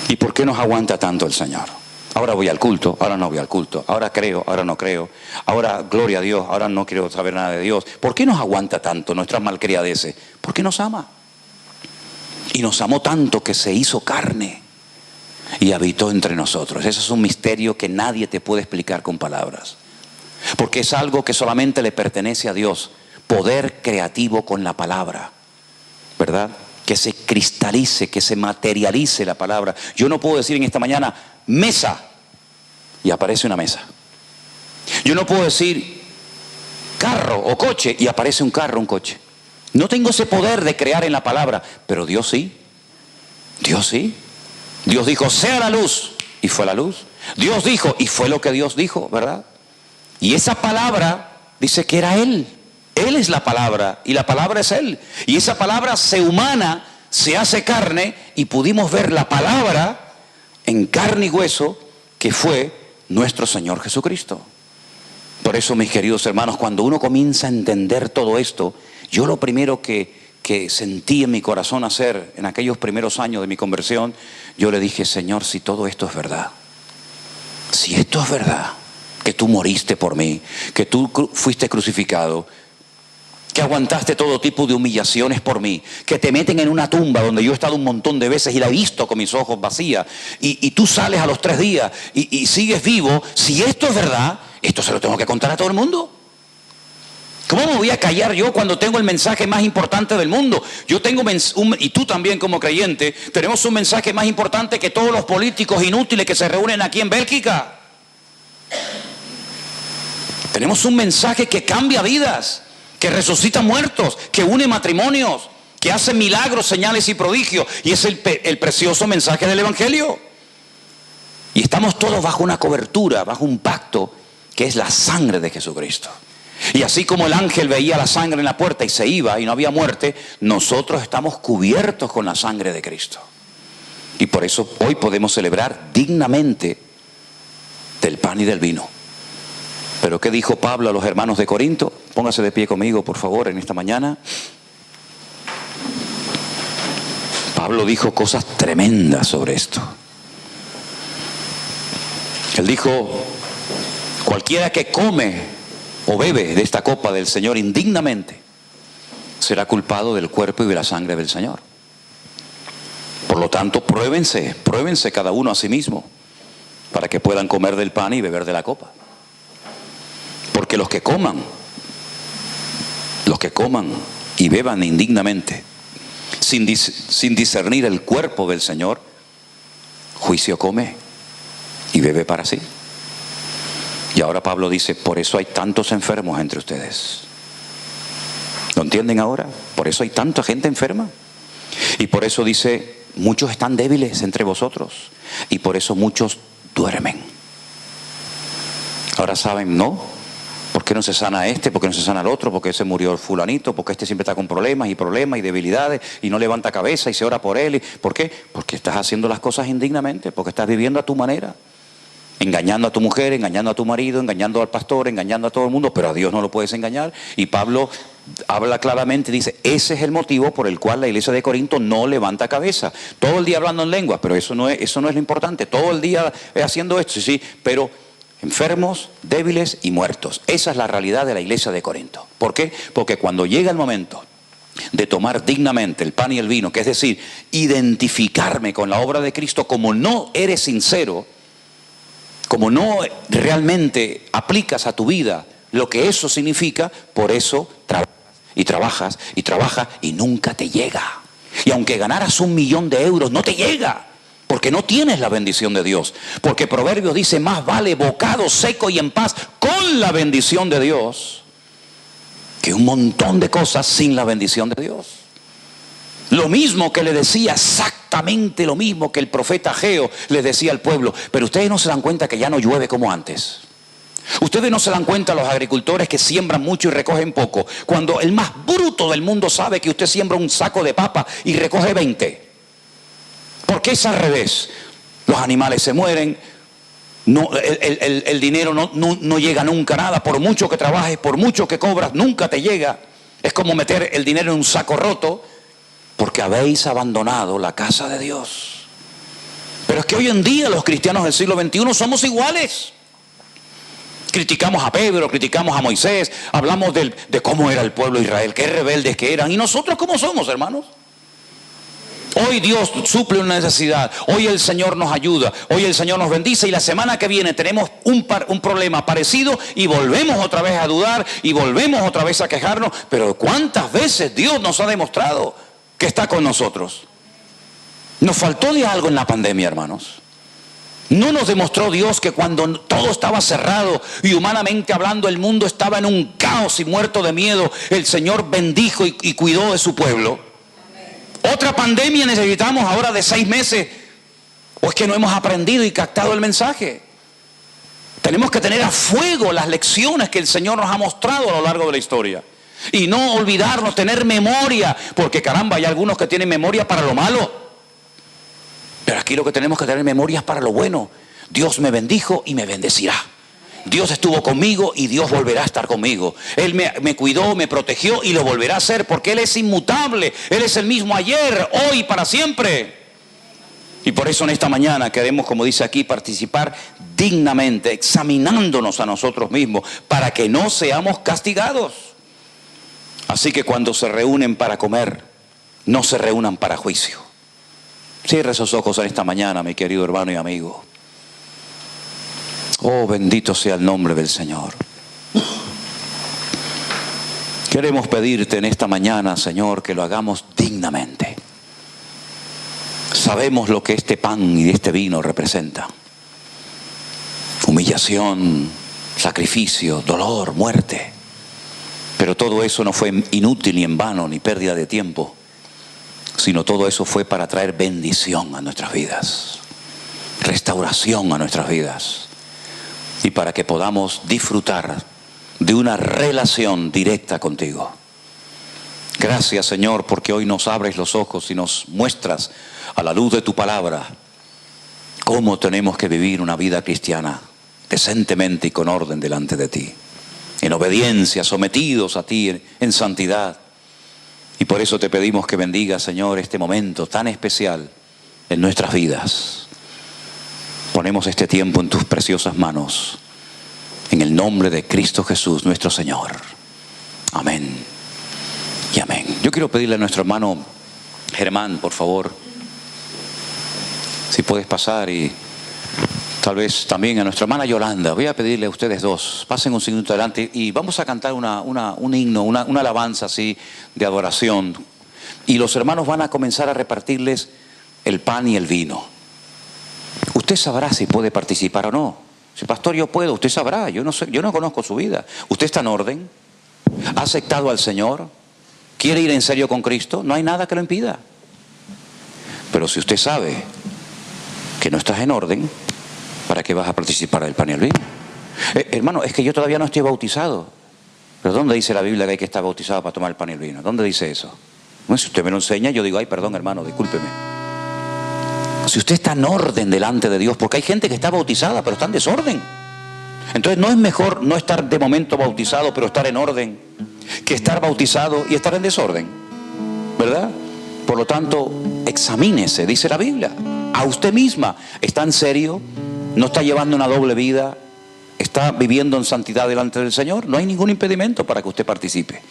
S1: ¿Y por qué nos aguanta tanto el Señor? Ahora voy al culto, ahora no voy al culto, ahora creo, ahora no creo, ahora gloria a Dios, ahora no quiero saber nada de Dios. ¿Por qué nos aguanta tanto nuestras malcriadeces? Porque nos ama. Y nos amó tanto que se hizo carne y habitó entre nosotros. Eso es un misterio que nadie te puede explicar con palabras. Porque es algo que solamente le pertenece a Dios. Poder creativo con la palabra, ¿verdad? Que se cristalice, que se materialice la palabra. Yo no puedo decir en esta mañana, mesa, y aparece una mesa. Yo no puedo decir carro o coche, y aparece un carro, un coche. No tengo ese poder de crear en la palabra, pero Dios sí. Dios sí. Dios dijo, sea la luz, y fue la luz. Dios dijo, y fue lo que Dios dijo, ¿verdad? Y esa palabra dice que era Él. Él es la palabra, y la palabra es Él. Y esa palabra se humana, se hace carne, y pudimos ver la palabra en carne y hueso, que fue nuestro Señor Jesucristo. Por eso, mis queridos hermanos, cuando uno comienza a entender todo esto, yo lo primero que sentí en mi corazón hacer en aquellos primeros años de mi conversión, yo le dije, Señor, si todo esto es verdad, si esto es verdad, que tú moriste por mí, que tú fuiste crucificado, que aguantaste todo tipo de humillaciones por mí, que te meten en una tumba donde yo he estado un montón de veces y la he visto con mis ojos vacía, y tú sales a los 3 días y sigues vivo. Si esto es verdad, esto se lo tengo que contar a todo el mundo. ¿Cómo me voy a callar yo cuando tengo el mensaje más importante del mundo? Yo tengo y tú también como creyente, tenemos un mensaje más importante que todos los políticos inútiles que se reúnen aquí en Bélgica. Tenemos un mensaje que cambia vidas, que resucita muertos, que une matrimonios, que hace milagros, señales y prodigios. Y es el precioso mensaje del Evangelio. Y estamos todos bajo una cobertura, bajo un pacto, que es la sangre de Jesucristo. Y así como el ángel veía la sangre en la puerta y se iba y no había muerte, nosotros estamos cubiertos con la sangre de Cristo. Y por eso hoy podemos celebrar dignamente del pan y del vino. Pero ¿qué dijo Pablo a los hermanos de Corinto? Póngase de pie conmigo, por favor, en esta mañana. Pablo dijo cosas tremendas sobre esto. Él dijo, cualquiera que come o bebe de esta copa del Señor indignamente será culpado del cuerpo y de la sangre del Señor. Por lo tanto, pruébense cada uno a sí mismo para que puedan comer del pan y beber de la copa. Porque los que coman y beban indignamente, sin discernir el cuerpo del Señor, juicio come y bebe para sí. Y ahora Pablo dice, por eso hay tantos enfermos entre ustedes. ¿Lo entienden ahora? Por eso hay tanta gente enferma. Y por eso dice, muchos están débiles entre vosotros. Y por eso muchos duermen. Ahora saben, ¿no? ¿Por qué no se sana este? ¿Por qué no se sana el otro? ¿Por qué se murió el fulanito? ¿Por qué este siempre está con problemas y debilidades y no levanta cabeza y se ora por él? ¿Por qué? Porque estás haciendo las cosas indignamente, porque estás viviendo a tu manera. Engañando a tu mujer, engañando a tu marido, engañando al pastor, engañando a todo el mundo, pero a Dios no lo puedes engañar. Y Pablo habla claramente, dice, ese es el motivo por el cual la iglesia de Corinto no levanta cabeza. Todo el día hablando en lenguas, pero eso no es lo importante. Todo el día haciendo esto, sí, pero enfermos, débiles y muertos. Esa es la realidad de la iglesia de Corinto. ¿Por qué? Porque cuando llega el momento de tomar dignamente el pan y el vino, que es decir, identificarme con la obra de Cristo, como no eres sincero, como no realmente aplicas a tu vida lo que eso significa, por eso trabajas y trabajas y trabajas y nunca te llega. Y aunque ganaras 1 millón de euros, no te llega. Porque no tienes la bendición de Dios. Porque Proverbios dice, más vale bocado seco y en paz con la bendición de Dios que un montón de cosas sin la bendición de Dios. Lo mismo que le decía, exactamente lo mismo que el profeta Ageo le decía al pueblo. Pero ustedes no se dan cuenta que ya no llueve como antes. Ustedes no se dan cuenta, los agricultores, que siembran mucho y recogen poco. Cuando el más bruto del mundo sabe que usted siembra un saco de papa y recoge 20. Porque es al revés. Los animales se mueren, no, el dinero no llega nunca a nada. Por mucho que trabajes, por mucho que cobras, nunca te llega. Es como meter el dinero en un saco roto, porque habéis abandonado la casa de Dios. Pero es que hoy en día los cristianos del siglo XXI somos iguales. Criticamos a Pedro, criticamos a Moisés, hablamos de cómo era el pueblo de Israel, qué rebeldes que eran. ¿Y nosotros cómo somos, hermanos? Hoy Dios suple una necesidad, hoy el Señor nos ayuda, hoy el Señor nos bendice y la semana que viene tenemos un problema parecido y volvemos otra vez a dudar y volvemos otra vez a quejarnos. Pero ¿cuántas veces Dios nos ha demostrado que está con nosotros? Nos faltó de algo en la pandemia, hermanos. ¿No nos demostró Dios que cuando todo estaba cerrado y humanamente hablando el mundo estaba en un caos y muerto de miedo, el Señor bendijo y cuidó de su pueblo? Otra pandemia necesitamos ahora de 6 meses. ¿O es que no hemos aprendido y captado el mensaje? Tenemos que tener a fuego las lecciones que el Señor nos ha mostrado a lo largo de la historia. Y no olvidarnos, tener memoria. Porque caramba, hay algunos que tienen memoria para lo malo. Pero aquí lo que tenemos que tener memoria es para lo bueno. Dios me bendijo y me bendecirá. Dios estuvo conmigo y Dios volverá a estar conmigo. Él me cuidó, me protegió y lo volverá a hacer porque Él es inmutable. Él es el mismo ayer, hoy, para siempre. Y por eso en esta mañana queremos, como dice aquí, participar dignamente, examinándonos a nosotros mismos para que no seamos castigados. Así que cuando se reúnen para comer, no se reúnan para juicio. Cierre esos ojos en esta mañana, mi querido hermano y amigo. Oh, bendito sea el nombre del Señor. Queremos pedirte en esta mañana, Señor, que lo hagamos dignamente. Sabemos lo que este pan y este vino representa. Humillación, sacrificio, dolor, muerte. Pero todo eso no fue inútil ni en vano, ni pérdida de tiempo, sino todo eso fue para traer bendición a nuestras vidas, restauración a nuestras vidas, y para que podamos disfrutar de una relación directa contigo. Gracias, Señor, porque hoy nos abres los ojos y nos muestras a la luz de tu palabra cómo tenemos que vivir una vida cristiana decentemente y con orden delante de ti, en obediencia, sometidos a ti en santidad. Y por eso te pedimos que bendiga, Señor, este momento tan especial en nuestras vidas. Ponemos este tiempo en tus preciosas manos, en el nombre de Cristo Jesús, nuestro Señor. Amén y amén. Yo quiero pedirle a nuestro hermano Germán, por favor, si puedes pasar, y tal vez también a nuestra hermana Yolanda. Voy a pedirle a ustedes dos, pasen un segundo adelante y vamos a cantar un himno, una alabanza así de adoración. Y los hermanos van a comenzar a repartirles el pan y el vino. Usted sabrá si puede participar o no. Si pastor, yo puedo, usted sabrá, yo no conozco su vida. ¿Usted está en orden? ¿Ha aceptado al Señor? ¿Quiere ir en serio con Cristo? No hay nada que lo impida. Pero si usted sabe que no estás en orden, ¿para qué vas a participar del pan y el vino? Hermano, es que yo todavía no estoy bautizado. ¿Pero dónde dice la Biblia que hay que estar bautizado para tomar el pan y el vino? ¿Dónde dice eso? Bueno, si usted me lo enseña, yo digo, ay, perdón, hermano, discúlpeme. Si usted está en orden delante de Dios, porque hay gente que está bautizada pero está en desorden. Entonces no es mejor no estar de momento bautizado pero estar en orden, que estar bautizado y estar en desorden, ¿verdad? Por lo tanto, examínese, dice la Biblia, a usted misma. ¿Está en serio? ¿No está llevando una doble vida? ¿Está viviendo en santidad delante del Señor? No hay ningún impedimento para que usted participe.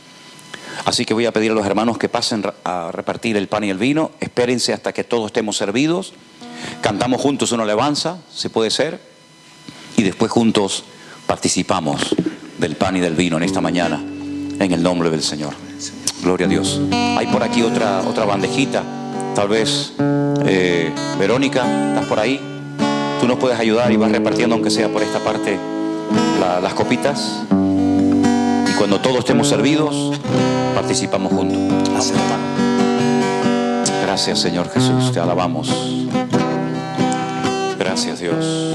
S1: Así que voy a pedir a los hermanos que pasen a repartir el pan y el vino. Espérense hasta que todos estemos servidos. Cantamos juntos una alabanza, si puede ser. Y después juntos participamos del pan y del vino en esta mañana, en el nombre del Señor. Gloria a Dios. Hay por aquí otra bandejita. Tal vez, Verónica, ¿estás por ahí? Tú nos puedes ayudar y vas repartiendo, aunque sea por esta parte, las copitas. Y cuando todos estemos servidos, participamos juntos. Gracias, hermano. Gracias, Señor Jesús. Te alabamos. Gracias, Dios.